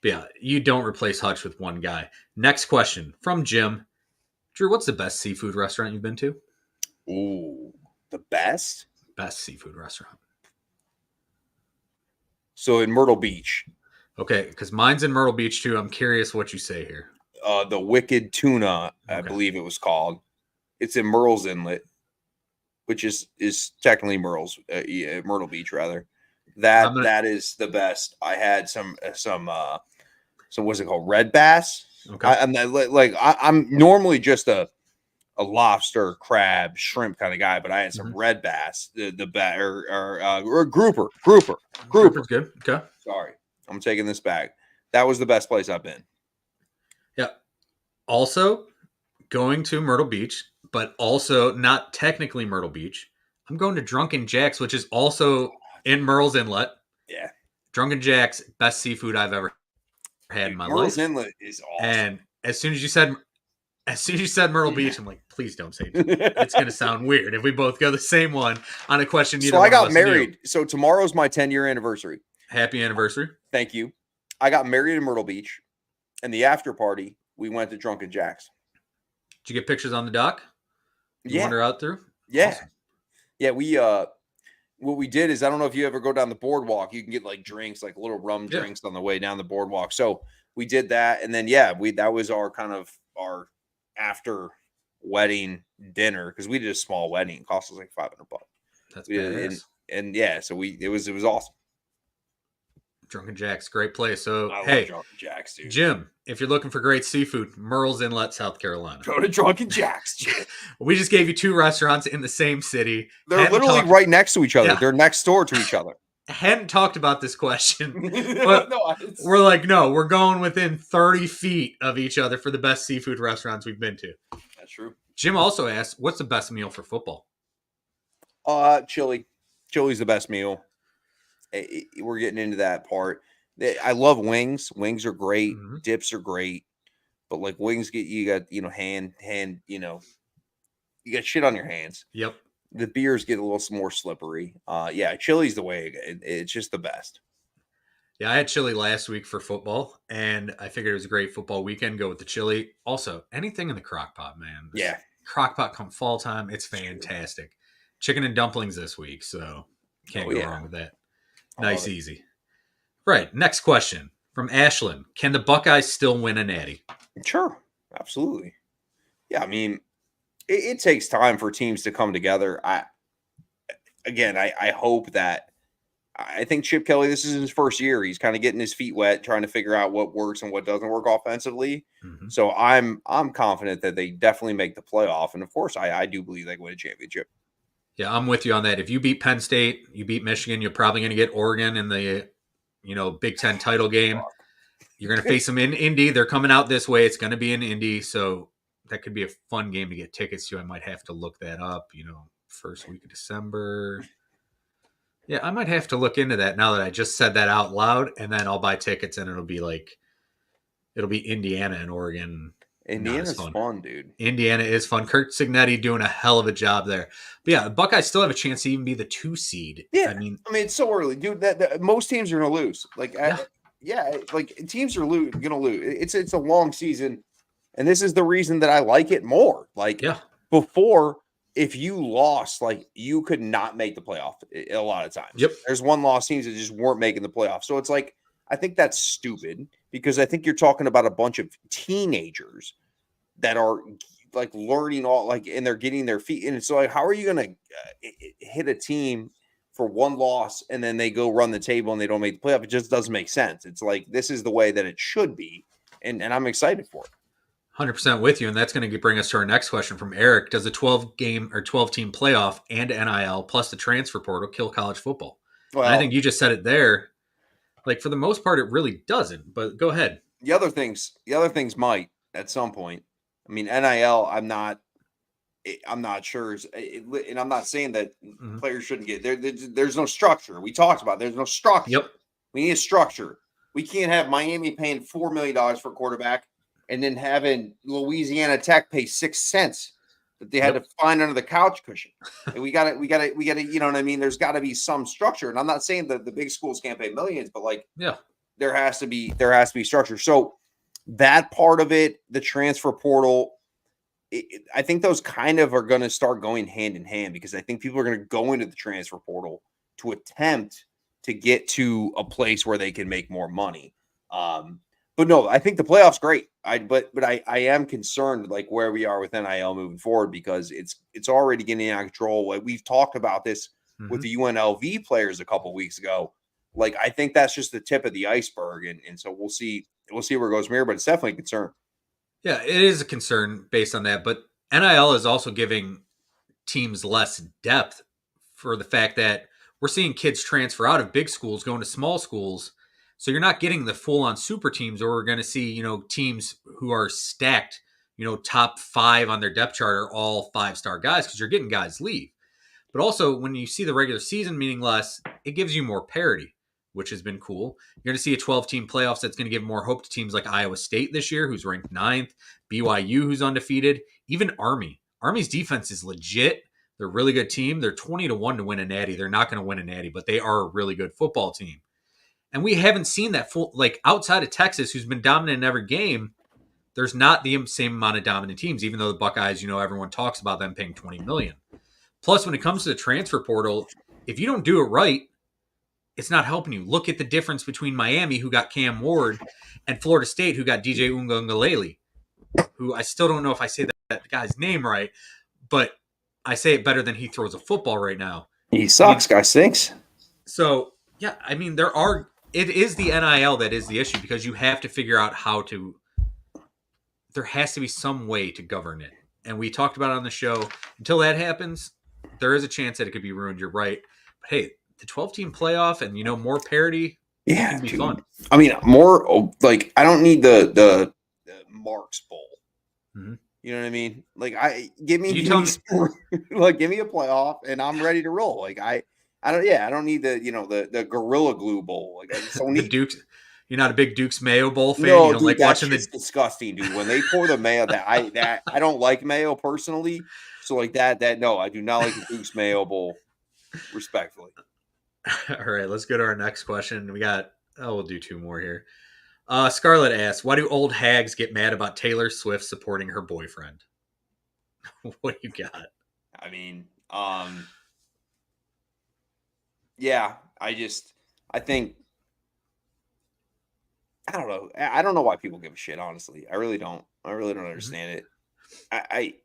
But yeah, you don't replace Hutch with one guy. Next question from Jim. Drew, what's the best seafood restaurant you've been to? Ooh, the best? Best seafood restaurant. So in Myrtle Beach. Okay, because mine's in Myrtle Beach too. I'm curious what you say here. The Wicked Tuna, I believe it was called. It's in Myrtle's Inlet, which is technically Myrtle Beach rather. That is the best. I had some what's it called, red bass. Okay. I'm normally just a lobster, crab, shrimp kind of guy, but I had some red bass, or grouper. Grouper's good. Okay. Sorry, I'm taking this back. That was the best place I've been. Yeah. Also, going to Myrtle Beach, but also not technically Myrtle Beach. I'm going to Drunken Jack's, which is also in Myrtle's Inlet. Yeah. Drunken Jack's, best seafood I've ever had in my Myrtle's life. Inlet is awesome. And as soon as you said Myrtle Beach, I'm like, please don't say it. It's going to sound weird if we both go the same one on a question. So I got married. So tomorrow's my 10-year anniversary. Happy anniversary. Thank you. I got married in Myrtle Beach, and the after party, we went to Drunken Jack's. Did you get pictures on the dock? You wander out through? Yeah. Awesome. Yeah, we what we did is, I don't know if you ever go down the boardwalk, you can get like drinks, like little rum drinks on the way down the boardwalk. So we did that, and then that was our kind of our after wedding dinner, because we did a small wedding. It cost us like $500. That's badass. So it was awesome. Drunken Jack's, great place. So I love Drunken Jack's, dude. Jim, if you're looking for great seafood, Myrtle's Inlet, South Carolina. Go to Drunken Jack's. We just gave you two restaurants in the same city. They're literally right next to each other. Yeah. They're next door to each other. Hadn't talked about this question, but we're like, no, we're going within 30 feet of each other for the best seafood restaurants we've been to. That's true. Jim also asked, what's the best meal for football? Chili. Chili's the best meal. We're getting into that part. I love wings. Wings are great. Mm-hmm. Dips are great. But like wings, you got hand, you got shit on your hands. Yep. The beers get a little more slippery. Chili's the way. It's just the best. Yeah, I had chili last week for football, and I figured it was a great football weekend. Go with the chili. Also, anything in the crock pot, man. Yeah. Crock pot come fall time, it's fantastic. Chicken and dumplings this week, so can't go wrong with that. Nice, easy. Right. Next question from Ashlyn. Can the Buckeyes still win a natty? Sure. Absolutely. Yeah. I mean, it takes time for teams to come together. I hope that I think Chip Kelly, this is his first year. He's kind of getting his feet wet, trying to figure out what works and what doesn't work offensively. Mm-hmm. So I'm confident that they definitely make the playoff. And of course, I do believe they win a championship. Yeah, I'm with you on that. If you beat Penn State, you beat Michigan, you're probably going to get Oregon in the, Big Ten title game. You're going to face them in Indy. They're coming out this way. It's going to be in Indy. So that could be a fun game to get tickets to. I might have to look that up, first week of December. Yeah, I might have to look into that now that I just said that out loud, and then I'll buy tickets and it'll be Indiana and Oregon. Indiana's fun, dude. Indiana is fun. Kirk Cignetti doing a hell of a job there. But yeah, the Buckeyes still have a chance to even be the 2 seed. Yeah, I mean, it's so early, dude. That most teams are going to lose. Teams are going to lose. It's a long season, and this is the reason that I like it more. Before, if you lost, like you could not make the playoff a lot of times. Yep. There's one loss teams that just weren't making the playoff. So it's like, I think that's stupid because I think you're talking about a bunch of teenagers that are like learning all like, and they're getting their feet. And it's like, how are you going to hit a team for one loss and then they go run the table and they don't make the playoff? It just doesn't make sense. It's like, this is the way that it should be. And I'm excited for it. 100% with you, and that's going to bring us to our next question from Eric. Does a 12-game or 12-team playoff and NIL plus the transfer portal kill college football? Well, and I think you just said it there. Like, for the most part, it really doesn't, but go ahead. The other things might at some point. I mean, NIL, I'm not sure. And I'm not saying that players shouldn't get there. There's no structure. We talked about there's no structure. Yep. We need a structure. We can't have Miami paying $4 million for a quarterback and then having Louisiana Tech pay 6 cents that they had to find under the couch cushion. And we got to, you know what I mean? There's got to be some structure. And I'm not saying that the big schools can't pay millions, but like, there has to be structure. So that part of it, the transfer portal, I think those kind of are going to start going hand in hand because I think people are going to go into the transfer portal to attempt to get to a place where they can make more money. But no, I think the playoffs great. But I am concerned like where we are with NIL moving forward because it's already getting out of control. Like we've talked about this with the UNLV players a couple of weeks ago. Like I think that's just the tip of the iceberg, and so we'll see where it goes from here. But it's definitely a concern. Yeah, it is a concern based on that. But NIL is also giving teams less depth for the fact that we're seeing kids transfer out of big schools going to small schools. So you're not getting the full-on super teams, or we're going to see, teams who are stacked, top 5 on their depth chart are all 5-star guys because you're getting guys leave. But also when you see the regular season meaning less, it gives you more parity, which has been cool. You're going to see a 12-team playoffs that's going to give more hope to teams like Iowa State this year, who's ranked 9th, BYU, who's undefeated, even Army. Army's defense is legit. They're a really good team. They're 20-1 to win a natty. They're not going to win a natty, but they are a really good football team. And we haven't seen that full, like outside of Texas, who's been dominant in every game, there's not the same amount of dominant teams, even though the Buckeyes, everyone talks about them paying $20 million. Plus, when it comes to the transfer portal, if you don't do it right, it's not helping you. Look at the difference between Miami, who got Cam Ward, and Florida State, who got DJ Uiagalelei, who I still don't know if I say that guy's name right, but I say it better than he throws a football right now. He sucks, guy stinks. So, yeah, I mean, it is the NIL that is the issue because you have to figure out there has to be some way to govern it. And we talked about it on the show. Until that happens, there is a chance that it could be ruined. You're right. But hey, the 12-team playoff and, more parity, yeah, can be fun. I mean, more like I don't need the Marks Bowl. Mm-hmm. You know what I mean? Like give me a playoff and I'm ready to roll. Like I don't need the Gorilla Glue Bowl. Like I don't need the Dukes. You're not a big Dukes Mayo Bowl fan. No, you don't dude, like watching the disgusting, dude. When they pour the mayo, I don't like mayo personally. So like that no, I do not like the Dukes Mayo Bowl. Respectfully. All right, let's go to our next question. We'll do 2 more here. Scarlett asks, why do old hags get mad about Taylor Swift supporting her boyfriend? What do you got? I mean, yeah, I think, I don't know. I don't know why people give a shit, honestly. I really don't understand it. I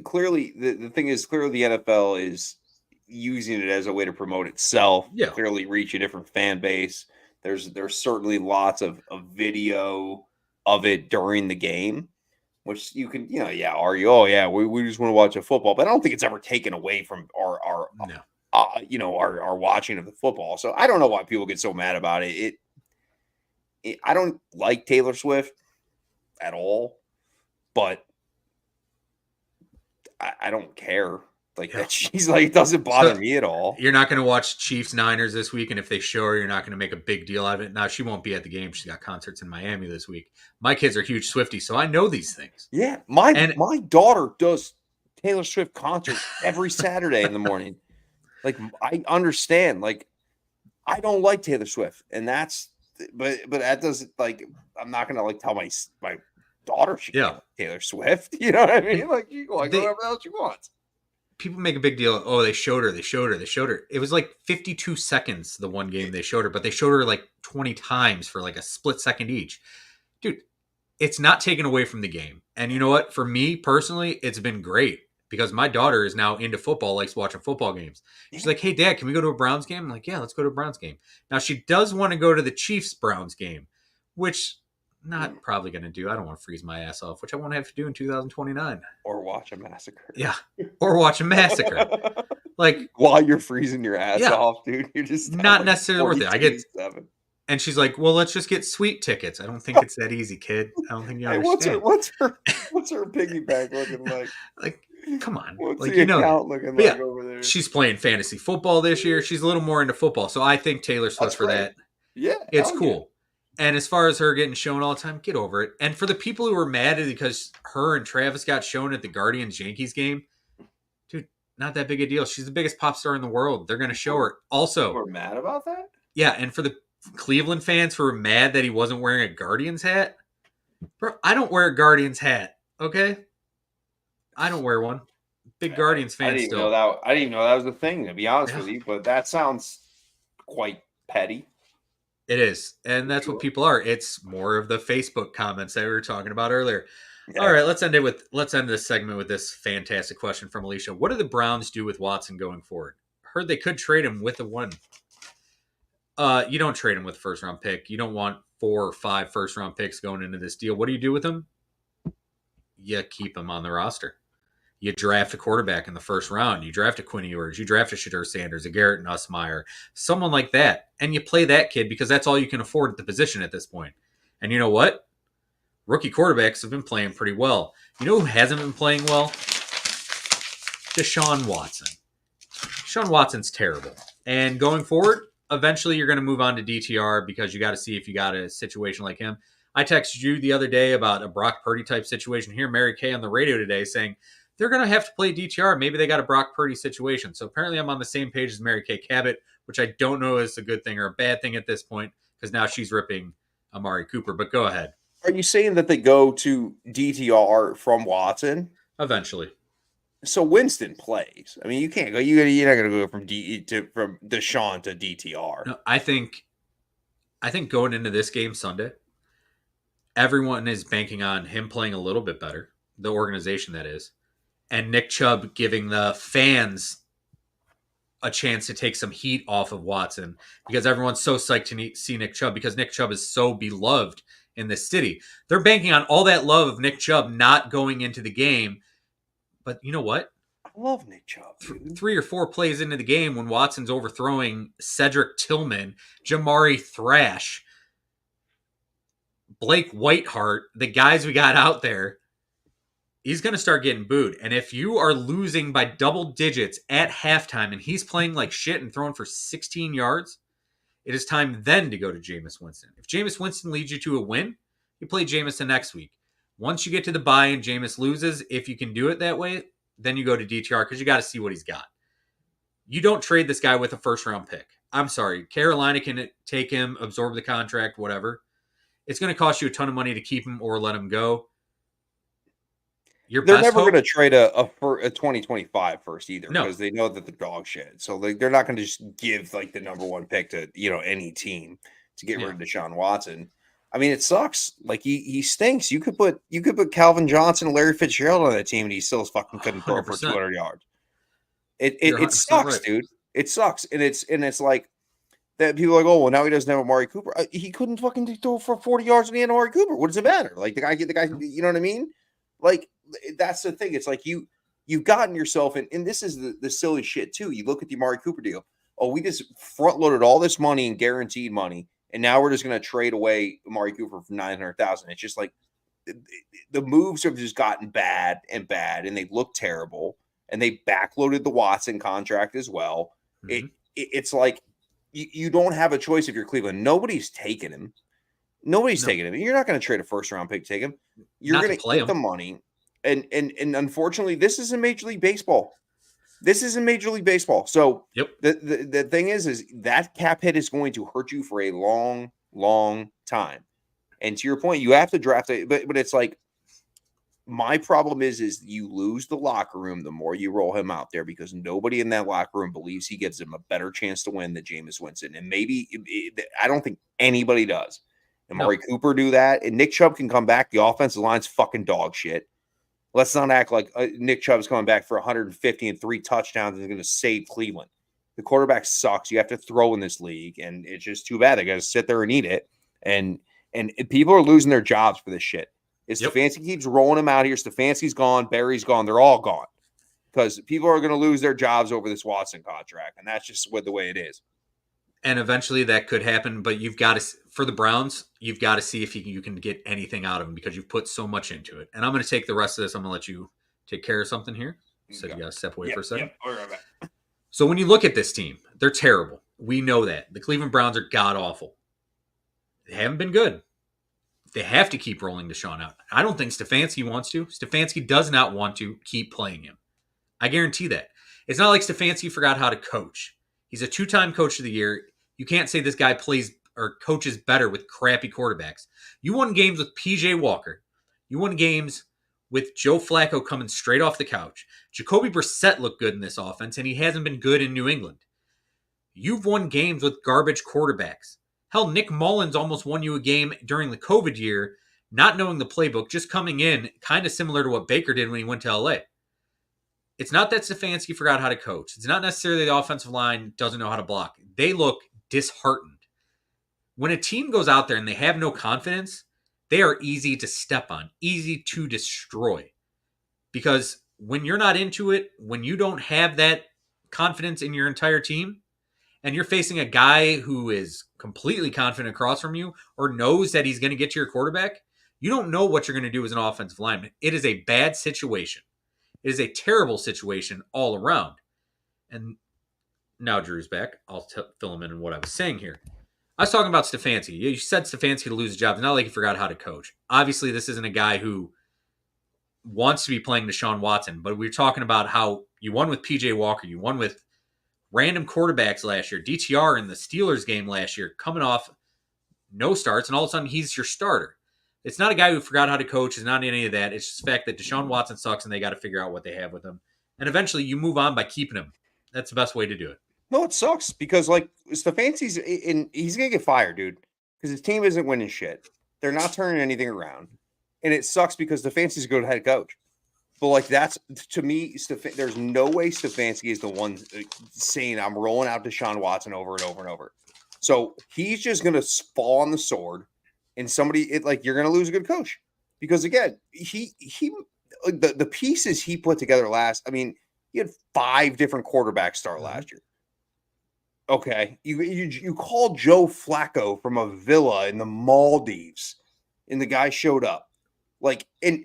clearly, the thing is, clearly the NFL is using it as a way to promote itself, clearly reach a different fan base. There's certainly lots of video of it during the game, which you can, argue, we just want to watch a football, but I don't think it's ever taken away from our watching of the football. So I don't know why people get so mad about it. I don't like Taylor Swift at all, but I don't care. Like that, she's like, it doesn't bother me at all. You're not going to watch Chiefs Niners this week, and if they show her, you're not going to make a big deal out of it. Now, she won't be at the game. She's got concerts in Miami this week. My kids are huge Swifties, so I know these things. Yeah, my daughter does Taylor Swift concerts every Saturday in the morning. Like, I understand. Like, I don't like Taylor Swift, and but that doesn't, like, I'm not going to tell my daughter she can't like Taylor Swift. You know what I mean? Like, she can like whatever else she wants. people make a big deal. Oh, they showed her. It was like 52 seconds the one game they showed her, but they showed her like 20 times for like a split second each. Dude, it's not taken away from the game. And you know what? For me personally, it's been great because my daughter is now into football, likes watching football games. She's like, hey, Dad, can we go to a Browns game? I'm like, yeah, let's go to a Browns game. Now, she does want to go to the Chiefs-Browns game, which not probably going to do. I don't want to freeze my ass off, which I won't have to do in 2029. Or watch a massacre. Yeah. Or watch a massacre. Like, while you're freezing your ass off, dude. You're just not necessarily worth it. I get 7. And she's like, well, let's just get sweet tickets. I don't think it's that easy, kid. I don't think you understand. What's her piggyback looking like? Like, come on. What's like, the account looking like over there? She's playing fantasy football this year. She's a little more into football. So I think Taylor Swift for that. Yeah. It's cool. Yeah. And as far as her getting shown all the time, get over it. And for the people who were mad because her and Travis got shown at the Guardians-Yankees game, dude, not that big a deal. She's the biggest pop star in the world. They're going to show her. Also, we're mad about that? Yeah, and for the Cleveland fans who were mad that he wasn't wearing a Guardians hat, bro, I don't wear a Guardians hat, okay? I don't wear one. Big Guardians fan still. I didn't even know that was a thing, to be honest with you, but that sounds quite petty. It is, and that's what people are. It's more of the Facebook comments that we were talking about earlier. Yeah. All right, let's end this segment with this fantastic question from Alicia. What do the Browns do with Watson going forward? Heard they could trade him with a 1. You don't trade him with a first-round pick. You don't want 4 or 5 first-round picks going into this deal. What do you do with him? You keep him on the roster. You draft a quarterback in the first round. You draft a Quinn Ewers. You draft a Shadur Sanders, a Garrett Nussmeier, someone like that. And you play that kid because that's all you can afford at the position at this point. And you know what? Rookie quarterbacks have been playing pretty well. You know who hasn't been playing well? Deshaun Watson. Deshaun Watson's terrible. And going forward, eventually you're going to move on to DTR because you got to see if you got a situation like him. I texted you the other day about a Brock Purdy type situation here. Mary Kay on the radio today saying they're going to have to play DTR. Maybe they got a Brock Purdy situation. So apparently I'm on the same page as Mary Kay Cabot, which I don't know is a good thing or a bad thing at this point because now she's ripping Amari Cooper. But go ahead. Are you saying that they go to DTR from Watson? Eventually. So Winston plays. I mean, you can't go. You're not going to go from Deshaun to DTR. No, I think going into this game Sunday, everyone is banking on him playing a little bit better, the organization that is, and Nick Chubb giving the fans a chance to take some heat off of Watson because everyone's so psyched to see Nick Chubb because Nick Chubb is so beloved in this city. They're banking on all that love of Nick Chubb not going into the game. But you know what? I love Nick Chubb. 3 or 4 plays into the game when Watson's overthrowing Cedric Tillman, Jamari Thrash, Blake Whiteheart, the guys we got out there, he's going to start getting booed. And if you are losing by double digits at halftime and he's playing like shit and throwing for 16 yards, it is time then to go to Jameis Winston. If Jameis Winston leads you to a win, you play Jameis the next week. Once you get to the bye and Jameis loses, if you can do it that way, then you go to DTR because you got to see what he's got. You don't trade this guy with a first-round pick. I'm sorry. Carolina can take him, absorb the contract, whatever. It's going to cost you a ton of money to keep him or let him go. They're never going to trade a 2025 first either because they know that the dog shit. So they're not going to just give like the number 1 pick to any team to get rid of Deshaun Watson. I mean, it sucks. Like he stinks. You could put Calvin Johnson and Larry Fitzgerald on that team, and he still fucking couldn't throw for 200 yards. It sucks, right, dude. It sucks, and it's like that. People are like, oh, well, now he doesn't have Amari Cooper. He couldn't fucking throw for 40 yards in the end of Amari Cooper. What does it matter? Like the guy, you know what I mean? Like that's the thing. It's like you've gotten yourself in, and this is the silly shit too. You look at the Amari Cooper deal. Oh, we just front loaded all this money and guaranteed money. And now we're just going to trade away Amari Cooper for $900,000. It's just like the moves have just gotten bad, and they look terrible. And they backloaded the Watson contract as well. Mm-hmm. It's like you don't have a choice if you're Cleveland. Nobody's taking him. Nobody's taking him. You're not going to trade a first-round pick to take him. You're going to get the money. And unfortunately, this isn't Major League Baseball. This isn't Major League Baseball. So the thing is that cap hit is going to hurt you for a long, long time. And to your point, you have to draft it. But it's like My problem is you lose the locker room the more you roll him out there because nobody in that locker room believes he gives him a better chance to win than Jameis Winston. And maybe I don't think anybody does. And No. Amari Cooper do that. And Nick Chubb can come back. The offensive line's fucking dog shit. Let's not act like Nick Chubb's coming back for 150 and 3 touchdowns and is going to save Cleveland. The quarterback sucks. You have to throw in this league, and it's just too bad. They got to sit there and eat it. And people are losing their jobs for this shit. Stefanski keeps rolling him out here. Stefanski's gone. Barry's gone. They're all gone because people are going to lose their jobs over this Watson contract, and that's just the way it is. And eventually that could happen, but you've got to, for the Browns, you've got to see if you can get anything out of them because you've put so much into it. And I'm going to take the rest of this. I'm going to let you take care of something here. So you got to step away for a second. Right. So when you look at this team, they're terrible. We know that. The Cleveland Browns are god-awful. They haven't been good. They have to keep rolling Deshaun out. I don't think Stefanski wants to. Stefanski does not want to keep playing him. I guarantee that. It's not like Stefanski forgot how to coach. He's a 2-time coach of the year. You can't say this guy plays or coaches better with crappy quarterbacks. You won games with PJ Walker. You won games with Joe Flacco coming straight off the couch. Jacoby Brissett looked good in this offense, and he hasn't been good in New England. You've won games with garbage quarterbacks. Hell, Nick Mullins almost won you a game during the COVID year, not knowing the playbook, just coming in, kind of similar to what Baker did when he went to LA. It's not that Stefanski forgot how to coach. It's not necessarily the offensive line doesn't know how to block. They look disheartened. When a team goes out there and they have no confidence, they are easy to step on, easy to destroy. Because when you're not into it, when you don't have that confidence in your entire team, and you're facing a guy who is completely confident across from you or knows that he's going to get to your quarterback, you don't know what you're going to do as an offensive lineman. It is a bad situation. It is a terrible situation all around. And now Drew's back. I'll fill him in what I was saying here. I was talking about Stefanski. You said Stefanski to lose his job. It's not like he forgot how to coach. Obviously, this isn't a guy who wants to be playing Deshaun Watson, but we're talking about how you won with PJ Walker. You won with random quarterbacks last year. DTR in the Steelers game last year, coming off no starts, and all of a sudden he's your starter. It's not a guy who forgot how to coach. It's not any of that. It's just the fact that Deshaun Watson sucks, and they got to figure out what they have with him. And eventually you move on by keeping him. That's the best way to do it. No, it sucks because Stefanski's he's going to get fired, dude, because his team isn't winning shit. They're not turning anything around. And it sucks because Stefanski's a good head coach. But that's to me, there's no way Stefanski is the one saying I'm rolling out Deshaun Watson over and over and over. So he's just gonna fall on the sword, and you're gonna lose a good coach because again, the pieces he put together last. I mean, he had 5 different quarterbacks start last year. Okay, you called Joe Flacco from a villa in the Maldives, and the guy showed up, and.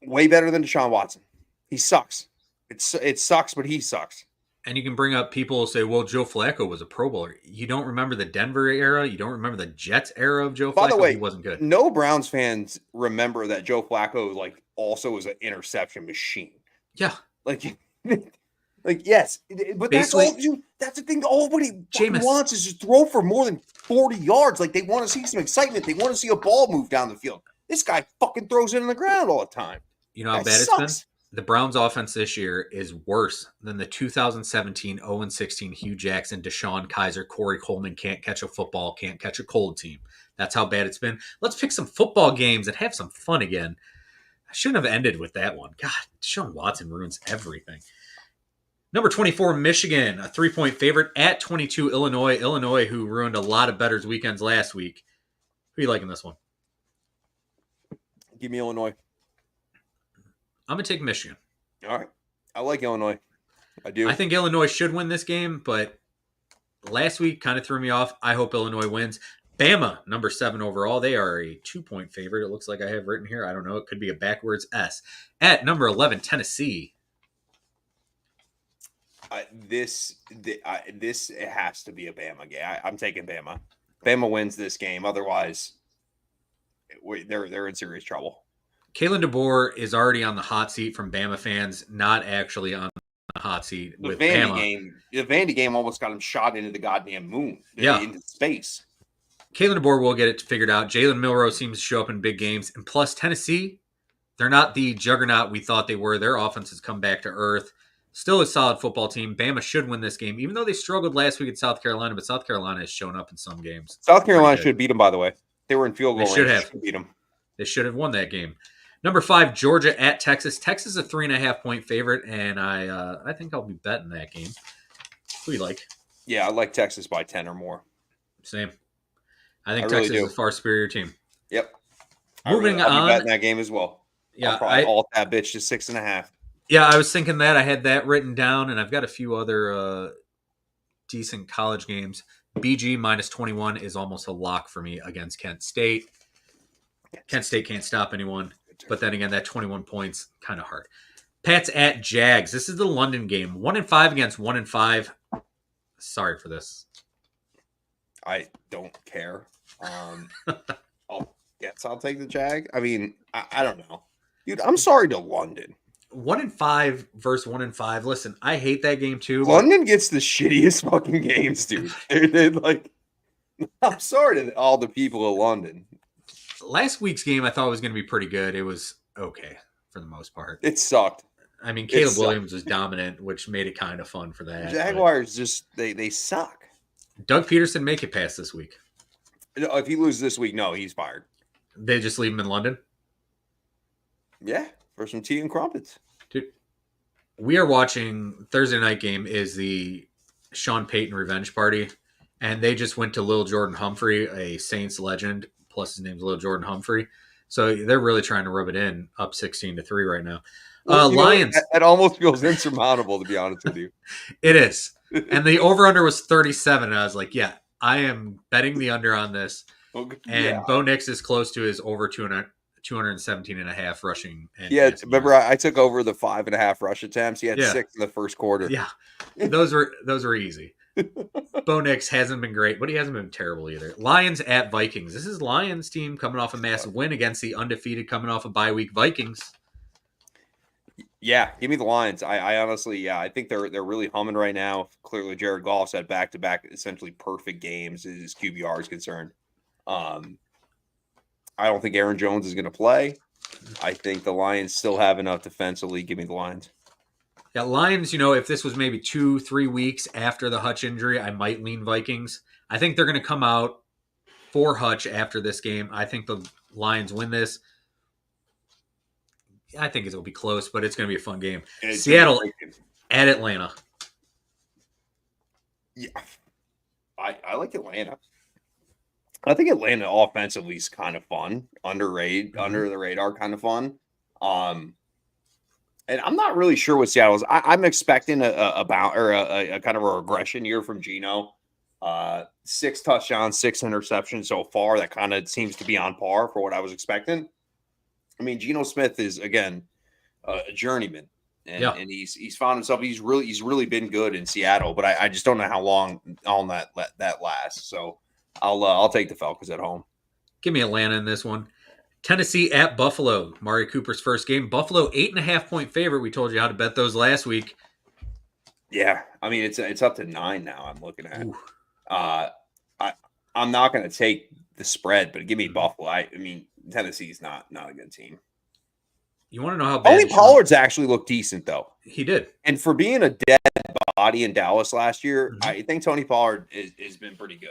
Way better than Deshaun Watson. He sucks. It sucks, but he sucks. And you can bring up people who say, well, Joe Flacco was a Pro Bowler. You don't remember the Denver era? You don't remember the Jets era of Joe Flacco? By the way, he wasn't good. No Browns fans remember that Joe Flacco also was an interception machine. Yeah. Yes. But that's the thing nobody wants is just throw for more than 40 yards. They want to see some excitement. They want to see a ball move down the field. This guy fucking throws it in the ground all the time. You know how bad it's been? The Browns offense this year is worse than the 2017 0-16 Hugh Jackson, Deshaun Kaiser, Corey Coleman can't catch a football, can't catch a cold team. That's how bad it's been. Let's pick some football games and have some fun again. I shouldn't have ended with that one. God, Deshaun Watson ruins everything. Number 24, Michigan, a 3-point favorite at 22, Illinois. Illinois, who ruined a lot of bettors' weekends last week. Who are you liking this one? Give me Illinois. I'm going to take Michigan. All right. I like Illinois. I do. I think Illinois should win this game, but last week kind of threw me off. I hope Illinois wins. Bama, number 7 overall. They are a 2-point favorite. It looks like I have written here. I don't know. It could be a backwards S. At number 11, Tennessee. This has to be a Bama game. I'm taking Bama. Bama wins this game. Otherwise, they're in serious trouble. Kalen DeBoer is already on the hot seat from Bama fans, not actually on the hot seat with Bama. The Vandy game almost got him shot into the goddamn moon. Into space. Kalen DeBoer will get it figured out. Jalen Milroe seems to show up in big games. And plus, Tennessee, They're not the juggernaut we thought they were. Their offense has come back to earth. Still a solid football team. Bama should win this game, even though they struggled last week at South Carolina, but South Carolina has shown up in some games. South Carolina should beat them, by the way. They were in field goal They should range. have. Should beat them. They should have won that game. Number 5, Georgia at Texas. Texas is a 3.5-point favorite, and I think I'll be betting that game. Who do you like? Yeah, I like Texas by 10 or more. Same. I think I really Texas do. is a far superior team. Yep. Moving I'll on. be betting that game as well. Yeah, I'll probably alt that bitch to 6.5. Yeah, I was thinking that. I had that written down, and I've got a few other decent college games. BG minus 21 is almost a lock for me against Kent State. Kent State can't stop anyone. But then again, that 21 points, kind of hard. Pats at Jags. This is the London game. 1-5 against 1-5. Sorry for this. I don't care. I'll take the Jag. I mean, I don't know. Dude, I'm sorry to London. 1-5 versus 1-5. Listen, I hate that game too. London gets the shittiest fucking games, dude. They're like, I'm sorry to all the people of London. Last week's game I thought was going to be pretty good. It was okay for the most part. It sucked. I mean, Caleb Williams was dominant, which made it kind of fun for that. Jaguars just they suck. Doug Peterson make it past this week. No, if he loses this week, no, he's fired. They just leave him in London? Yeah, for some tea and crumpets. Dude, we are watching Thursday night game is the Sean Payton revenge party, and they just went to Lil Jordan Humphrey, a Saints legend, plus his name's Lil Jordan Humphrey. So they're really trying to rub it in, up 16-3 right now. Well, Lions. It almost feels insurmountable, to be honest with you. It is. And the over-under was 37, and I was like, yeah, I am betting the under on this. Okay, and Bo Nix is close to his over 217.5 rushing. Yeah, remember I took over the 5.5 rush attempts. He had 6 in the first quarter. Yeah, those were easy. Bo Nix hasn't been great, but he hasn't been terrible either. Lions at Vikings. This is Lions team coming off a massive win against the undefeated, coming off a bye week Vikings. Yeah, give me the Lions. I honestly, I think they're really humming right now. Clearly, Jared Goff's had back-to-back essentially perfect games as QBR is concerned. I don't think Aaron Jones is going to play. I think the Lions still have enough defensively. Give me the Lions. Yeah, Lions, if this was maybe 2-3 weeks after the Hutch injury, I might lean Vikings. I think they're going to come out for Hutch after this game. I think the Lions win this. I think it'll be close, but it's going to be a fun game. Seattle at Atlanta. Yeah, I like Atlanta. I think Atlanta offensively is kind of fun, under the radar kind of fun. And I'm not really sure what Seattle's. I'm expecting a kind of a regression year from Geno. 6 touchdowns, 6 interceptions so far. That kind of seems to be on par for what I was expecting. I mean, Geno Smith is again a journeyman, and he's found himself. He's really been good in Seattle, but I just don't know how long all that lasts. So I'll take the Falcons at home. Give me Atlanta in this one. Tennessee at Buffalo. Mari Cooper's first game. Buffalo 8.5-point favorite. We told you how to bet those last week. Yeah, I mean it's up to 9 now. I'm looking at. I'm not going to take the spread, but give me Buffalo. I mean Tennessee's not a good team. You want to know how bad? Only Pollard's actually looked decent though. He did, and for being a dead body in Dallas last year, I think Tony Pollard has been pretty good.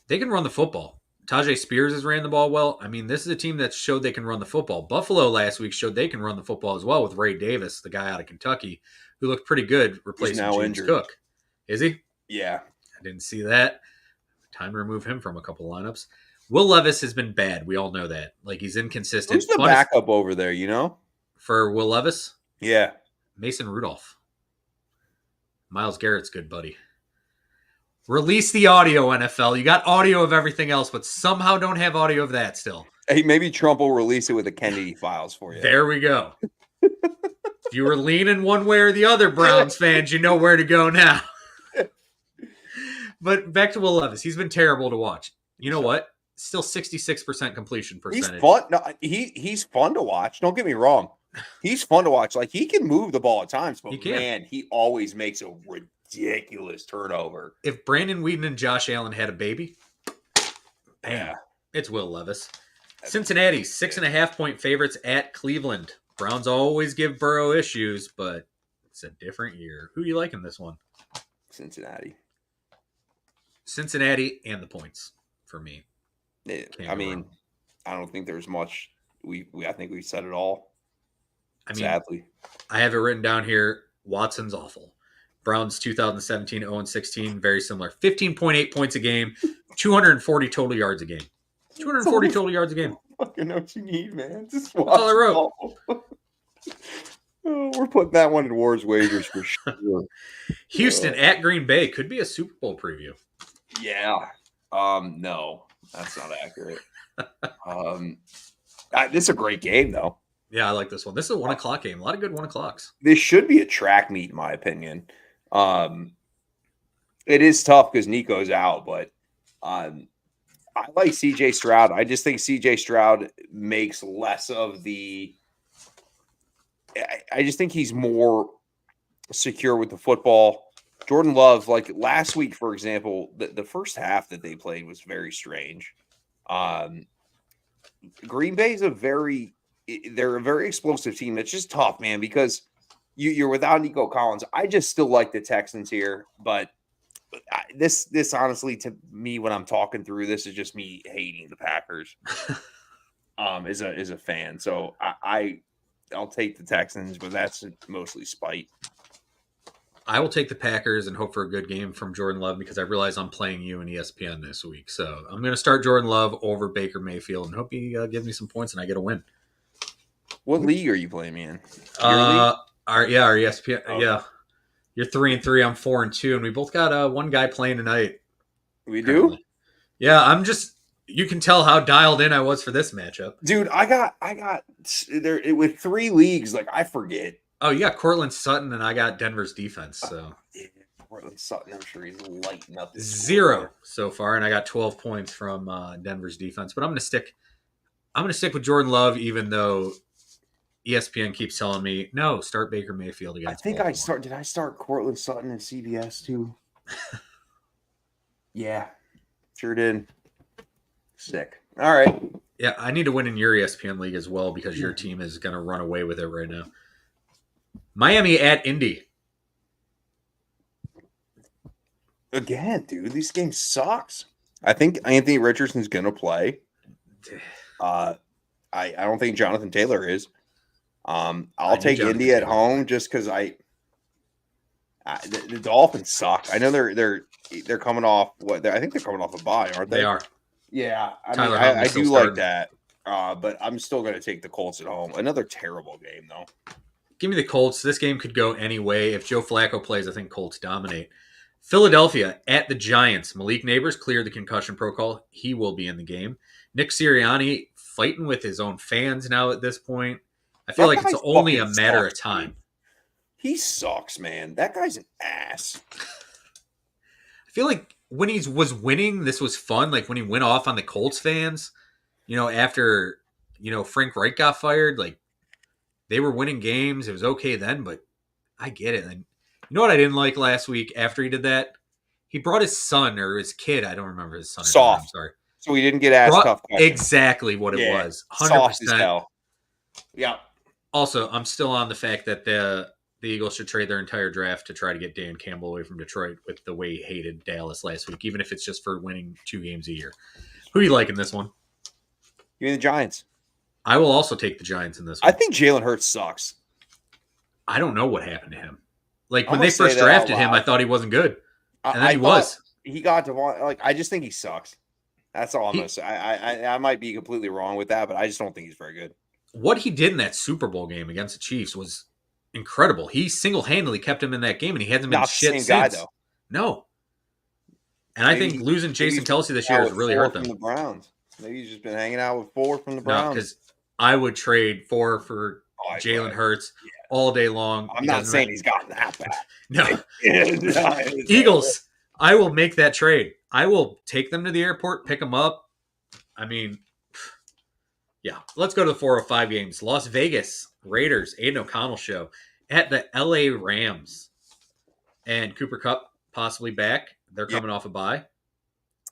They can run the football. Tajay Spears has ran the ball well. I mean, this is a team that showed they can run the football. Buffalo last week showed they can run the football as well with Ray Davis, the guy out of Kentucky, who looked pretty good replacing James Cook. Is he? Yeah. I didn't see that. Time to remove him from a couple lineups. Will Levis has been bad. We all know that. Like, he's inconsistent. Who's the backup over there, For Will Levis? Yeah. Mason Rudolph. Myles Garrett's good buddy. Release the audio, NFL. You got audio of everything else, but somehow don't have audio of that still. Hey, maybe Trump will release it with the Kennedy files for you. There we go. If you were leaning one way or the other, Browns fans, you know where to go now. But back to Will Levis. He's been terrible to watch. You know what? Still 66% completion percentage. He's fun. No, he's fun to watch. Don't get me wrong. He's fun to watch. Like, he can move the ball at times, but man, he always makes a ridiculous turnover. If Brandon Whedon and Josh Allen had a baby, bam, it's Will Levis. Cincinnati, 6.5-point favorites at Cleveland. Browns always give Burrow issues, but it's a different year. Who you like in this one? Cincinnati. Cincinnati and the points for me. I mean, I don't think there's much. I think we said it all. I mean, sadly, I have it written down here. Watson's awful. Browns 2017, 0-16, very similar. 15.8 points a game, 240 total yards a game. 240 total yards a game. Fucking know what you need, man. Just That's all I wrote. Oh, we're putting that one in Wars Wagers for sure. Houston at Green Bay could be a Super Bowl preview. Yeah. No, that's not accurate. This is a great game, though. Yeah, I like this one. This is a 1:00 game. A lot of good 1:00s. This should be a track meet, in my opinion. It is tough because Nico's out, but I like CJ Stroud. I just think CJ Stroud makes less of the. I just think he's more secure with the football. Jordan Love, like last week, for example, the first half that they played was very strange. Green Bay's they're a very explosive team. It's just tough, man, because you're without Nico Collins. I just still like the Texans here, but this honestly, to me, when I'm talking through this, is just me hating the Packers. As a fan, so I'll take the Texans, but that's mostly spite. I will take the Packers and hope for a good game from Jordan Love because I realize I'm playing you in ESPN this week. So I'm going to start Jordan Love over Baker Mayfield and hope he gives me some points and I get a win. What league are you playing me in? Our ESPN. Okay. Yeah, you're 3-3. I'm 4-2, and we both got one guy playing tonight. We do. Yeah, I'm just. You can tell how dialed in I was for this matchup, dude. I got there with 3 leagues. Like I forget. Oh, you got Cortland Sutton, and I got Denver's defense. So Cortland Sutton, I'm sure he's lighting up. 0 so far, and I got 12 points from Denver's defense. But I'm going to stick with Jordan Love, even though ESPN keeps telling me no. Start Baker Mayfield against. I think Baltimore. Did I start Cortland Sutton in CBS too? Yeah, sure did. Sick. All right. Yeah, I need to win in your ESPN league as well because your team is going to run away with it right now. Miami at Indy. Again, dude, this game sucks. I think Anthony Richardson's going to play. I don't think Jonathan Taylor is. I'll take Indy at home just because the Dolphins suck. I know they're coming off I think they're coming off a bye, aren't they? They are. Yeah, I do like that, but I'm still going to take the Colts at home. Another terrible game, though. Give me the Colts. This game could go any way. If Joe Flacco plays, I think Colts dominate. Philadelphia at the Giants. Malik Neighbors cleared the concussion protocol. He will be in the game. Nick Sirianni fighting with his own fans now at this point. I feel like it's only a matter of time. He sucks, man. That guy's an ass. I feel like when he was winning, this was fun. Like when he went off on the Colts fans, after, Frank Reich got fired, like they were winning games. It was okay then, but I get it. And you know what I didn't like last week after he did that? He brought his son or his kid. I don't remember his son. Soft. I'm sorry. So he didn't get asked tough questions. Exactly what it was. 100%. Soft as hell. Yeah. Also, I'm still on the fact that the Eagles should trade their entire draft to try to get Dan Campbell away from Detroit with the way he hated Dallas last week, even if it's just for winning 2 games a year. Who do you like in this one? Give me the Giants. I will also take the Giants in this one. I think Jalen Hurts sucks. I don't know what happened to him. Like when they first drafted him, I thought he wasn't good. And then he was. He got Davante. Like I just think he sucks. That's all I'm going to say. I might be completely wrong with that, but I just don't think he's very good. What he did in that Super Bowl game against the Chiefs was incredible. He single-handedly kept him in that game, and he hasn't been shit since. Guy, though. No. And I think losing Jason Kelce this year has really hurt them. From the Browns. Maybe he's just been hanging out with 4 from the Browns. No, because I would trade 4 for Jalen Hurts all day long. I'm not saying he's gotten that bad. No. Eagles, I will make that trade. I will take them to the airport, pick them up. I mean, yeah. Let's go to the 405 games. Las Vegas Raiders, Aiden O'Connell show at the LA Rams. And Cooper Kupp possibly back. They're coming off a bye.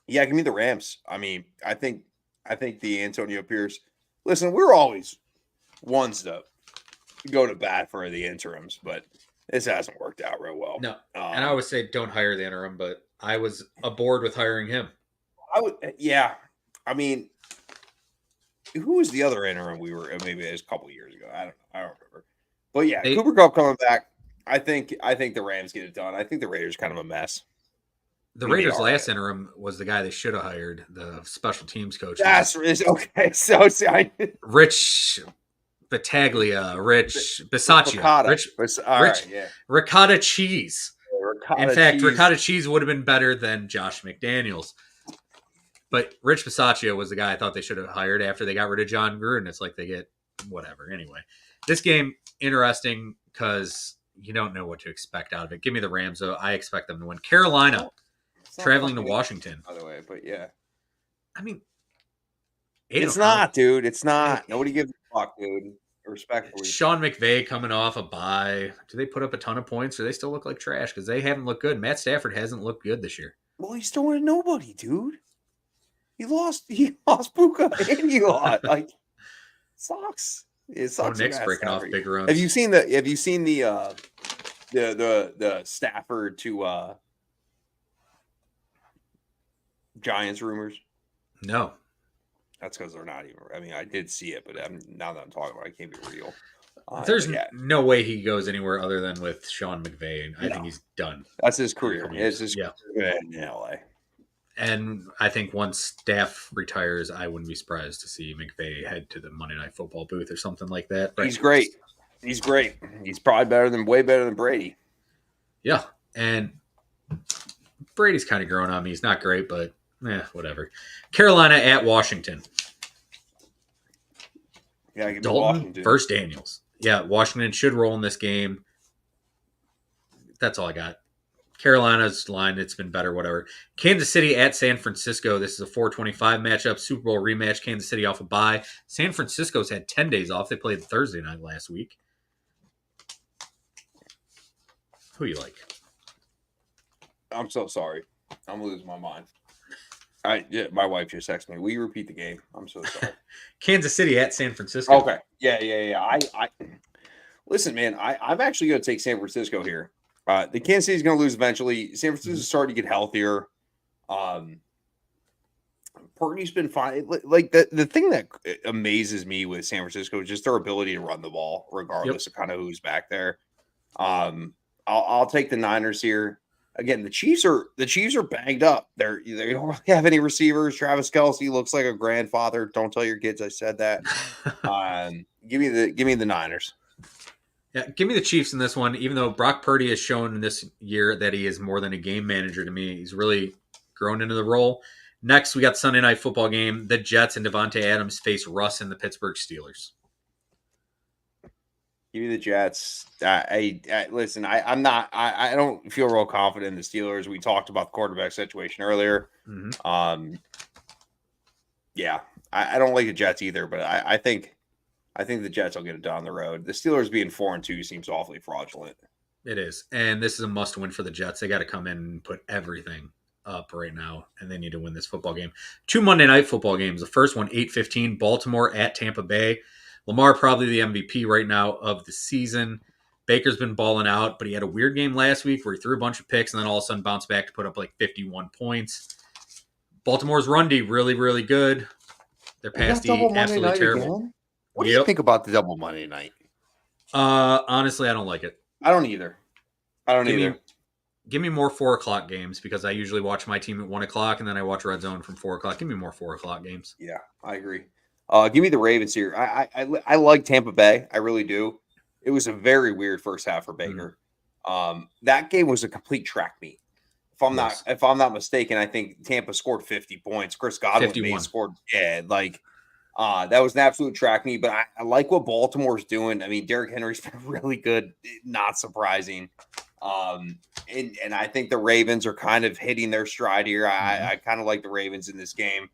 Yeah, give me the Rams. I mean, I think I think the Antonio Pierce. Listen, we're always ones to go to bat for the interims, but this hasn't worked out real well. No, and I always say don't hire the interim, but I was aboard with hiring him. I would, yeah. I mean, who was the other interim we were? Maybe it was a couple years ago. I don't remember. But yeah, Cooper Kupp coming back. I think the Rams get it done. I think the Raiders kind of a mess. The Raiders' last interim was the guy they should have hired, the special teams coach. That's okay. So Rich Battaglia, Rich Bisaccia, ricotta cheese. In fact, ricotta cheese would have been better than Josh McDaniels. But Rich Bisaccia was the guy I thought they should have hired after they got rid of John Gruden. It's like they get whatever. Anyway, this game, interesting because you don't know what to expect out of it. Give me the Rams, though. I expect them to win. Carolina traveling to Washington. By the way, but yeah. I mean, it's not, dude. It's not. Nobody gives a fuck, dude. Respectfully. Sean McVay coming off a bye. Do they put up a ton of points or they still look like trash? Because they haven't looked good. Matt Stafford hasn't looked good this year. Well, he's throwing to nobody, dude. He lost Puka and he lost. Like, sucks. It sucks. Nick's breaking off big runs. Have you seen the Stafford to Giants rumors? No. That's because they're not even. I mean, I did see it, but now that I'm talking about it, it can't be real. There's no way he goes anywhere other than with Sean McVay. I think he's done. That's his career. It's his career in LA. And I think once Staff retires, I wouldn't be surprised to see McVay head to the Monday Night Football booth or something like that. Right? He's great. He's great. He's probably way better than Brady. Yeah. And Brady's kind of growing on me. He's not great, but whatever. Carolina at Washington. Yeah, Dalton versus Daniels. Yeah, Washington should roll in this game. That's all I got. Carolina's line, it's been better, whatever. Kansas City at San Francisco. This is a 425 matchup, Super Bowl rematch. Kansas City off a bye. San Francisco's had 10 days off. They played Thursday night last week. Who you like? I'm so sorry. I'm losing my mind. My wife just texted me. Will you repeat the game? I'm so sorry. Kansas City at San Francisco. Okay. Yeah. I listen, man. I'm actually going to take San Francisco here. The Kansas City's going to lose eventually. San Francisco's starting to get healthier. Purdy's been fine. Like the thing that amazes me with San Francisco is just their ability to run the ball, regardless of kind of who's back there. I'll take the Niners here. Again, the Chiefs are banged up. They don't really have any receivers. Travis Kelce looks like a grandfather. Don't tell your kids I said that. Give me the Niners. Yeah, give me the Chiefs in this one. Even though Brock Purdy has shown this year that he is more than a game manager to me, he's really grown into the role. Next, we got Sunday Night Football game. The Jets and Davante Adams face Russ and the Pittsburgh Steelers. Give me the Jets. Listen. I don't feel real confident in the Steelers. We talked about the quarterback situation earlier. Mm-hmm. Yeah, I don't like the Jets either, but I think the Jets will get it down the road. The Steelers being 4-2 seems awfully fraudulent. It is, and this is a must-win for the Jets. They got to come in and put everything up right now, and they need to win this football game. 2 Monday Night Football games. The first one, 8:15, Baltimore at Tampa Bay. Lamar probably the MVP right now of the season. Baker's been balling out, but he had a weird game last week where he threw a bunch of picks and then all of a sudden bounced back to put up like 51 points. Baltimore's run D really, really good. Their pass D absolutely terrible. Again? What do you think about the double Monday night? Honestly, I don't like it. I don't either. Give me more 4 o'clock games because I usually watch my team at 1 o'clock and then I watch Red Zone from 4 o'clock. Give me more 4 o'clock games. Yeah, I agree. Give me the Ravens here. I like Tampa Bay. I really do. It was a very weird first half for Baker. Mm-hmm. That game was a complete track meet. If I'm not mistaken, I think Tampa scored 50 points. Chris Godwin scored. Yeah, that was an absolute track meet. But I like what Baltimore's doing. I mean, Derrick Henry's been really good. Not surprising. And I think the Ravens are kind of hitting their stride here. I kind of like the Ravens in this game.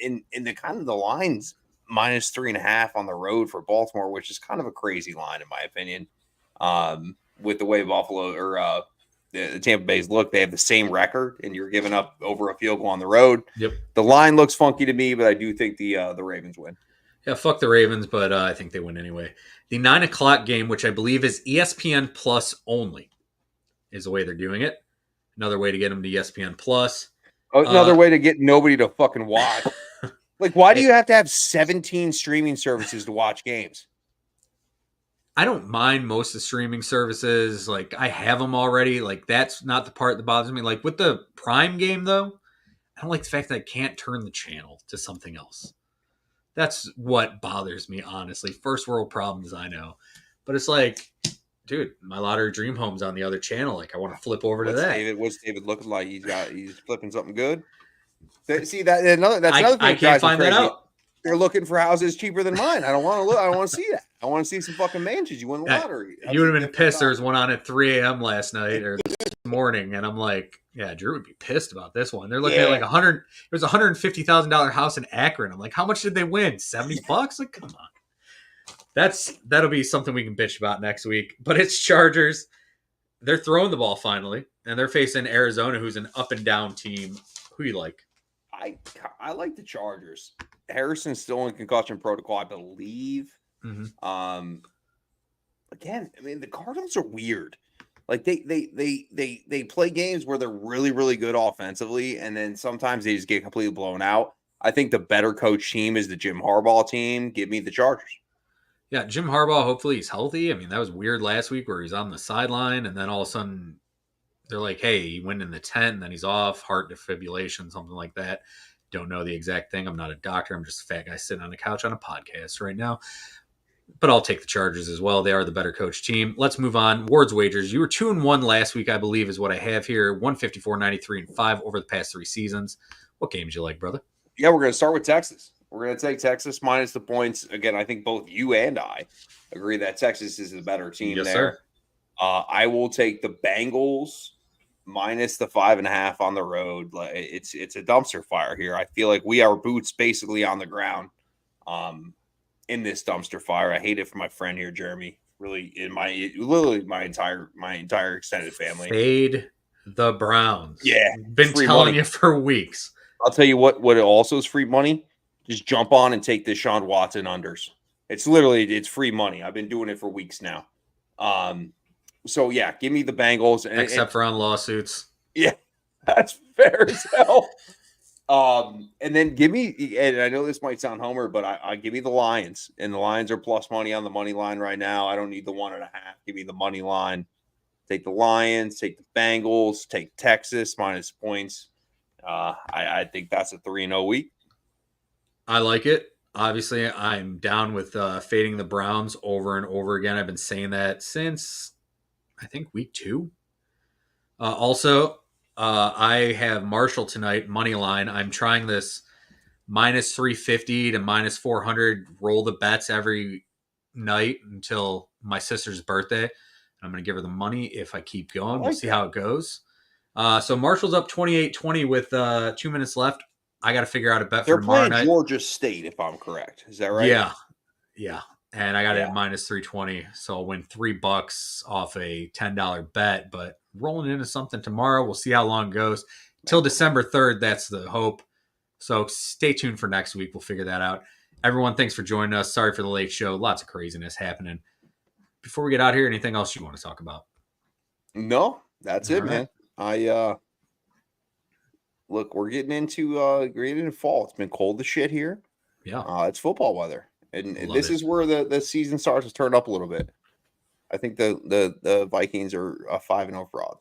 In the kind of the lines -3.5 on the road for Baltimore, which is kind of a crazy line in my opinion. With the way Buffalo or the Tampa Bay's look. They have the same record, and you're giving up over a field goal on the road. Yep. The line looks funky to me, but I do think the Ravens win. Yeah, fuck the Ravens, but I think they win anyway. The 9 o'clock game, which I believe is ESPN Plus only, is the way they're doing it. Another way to get them to ESPN Plus. Another way to get nobody to fucking watch. Like, why do you have to have 17 streaming services to watch games? I don't mind most of the streaming services. Like, I have them already. Like, that's not the part that bothers me. Like, with the Prime game, though, I don't like the fact that I can't turn the channel to something else. That's what bothers me, honestly. First world problems, I know. But it's like, dude, my Lottery Dream Home's on the other channel. Like, I want to flip over to that. What's David looking like? He's flipping something good. See that another thing. I can't find that out. They're looking for houses cheaper than mine. I don't want to look. I don't want to see that. I want to see some fucking mansions. You win the lottery. You would have been pissed. There was one on at 3 a.m. last night or this morning, and I'm like, yeah, Drew would be pissed about this one. They're looking at like $100. There's a $150,000 house in Akron. I'm like, how much did they win? $70? Like, come on. That'll be something we can bitch about next week. But it's Chargers. They're throwing the ball finally, and they're facing Arizona, who's an up and down team. Who you like? I like the Chargers. Harrison's still in concussion protocol, I believe. Mm-hmm. Again, I mean, the Cardinals are weird. Like they play games where they're really, really good offensively, and then sometimes they just get completely blown out. I think the better coach team is the Jim Harbaugh team. Give me the Chargers. Yeah, Jim Harbaugh, hopefully he's healthy. I mean, that was weird last week where he's on the sideline, and then all of a sudden they're like, hey, he went in the tent, and then he's off, heart defibrillation, something like that. Don't know the exact thing. I'm not a doctor. I'm just a fat guy sitting on the couch on a podcast right now. But I'll take the Chargers as well. They are the better coach team. Let's move on. Ward's wagers. You were 2-1 last week, I believe, is what I have here. 154, 93, and 5 over the past 3 seasons. What games you like, brother? Yeah, we're going to start with Texas. We're going to take Texas minus the points. Again, I think both you and I agree that Texas is the better team there. Sir. I will take the Bengals minus the 5.5 on the road. It's a dumpster fire here. I feel like we are boots basically on the ground in this dumpster fire. I hate it for my friend here, Jeremy. Really, literally my entire extended family. Fade the Browns. Yeah, been telling you for weeks. I'll tell you what it also is free money. Just jump on and take the Deshaun Watson unders. It's free money. I've been doing it for weeks now. So yeah, give me the Bengals. Except for on lawsuits. Yeah, that's fair as hell. And then give me, and I know this might sound homer, but I give me the Lions, and the Lions are plus money on the money line right now. I don't need the 1.5. Give me the money line. Take the Lions, take the Bengals, take Texas minus points. I think that's a 3-0 week. I like it. Obviously, I'm down with fading the Browns over and over again. I've been saying that since, I think, week 2. Also, I have Marshall tonight, money line. I'm trying this minus 350 to minus 400, roll the bets every night until my sister's birthday. I'm going to give her the money if I keep going. We'll see how it goes. So Marshall's up 28-20 with 2 minutes left. I got to figure out a bet for tomorrow night. They're playing Georgia State, if I'm correct. Is that right? Yeah. And I got it at minus 320. So I'll win $3 off a $10 bet. But rolling into something tomorrow. We'll see how long it goes. Till December 3rd, that's the hope. So stay tuned for next week. We'll figure that out. Everyone, thanks for joining us. Sorry for the late show. Lots of craziness happening. Before we get out here, anything else you want to talk about? No, that's it, man. Look, we're getting into fall. It's been cold as shit here. Yeah. It's football weather. And this is where the season starts to turn up a little bit. I think the Vikings are a 5-0 fraud.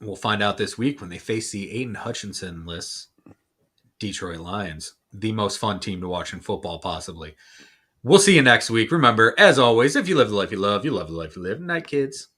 We'll find out this week when they face the Aiden Hutchinson-less Detroit Lions. The most fun team to watch in football, possibly. We'll see you next week. Remember, as always, if you live the life you love, you love the life you live. Night, kids.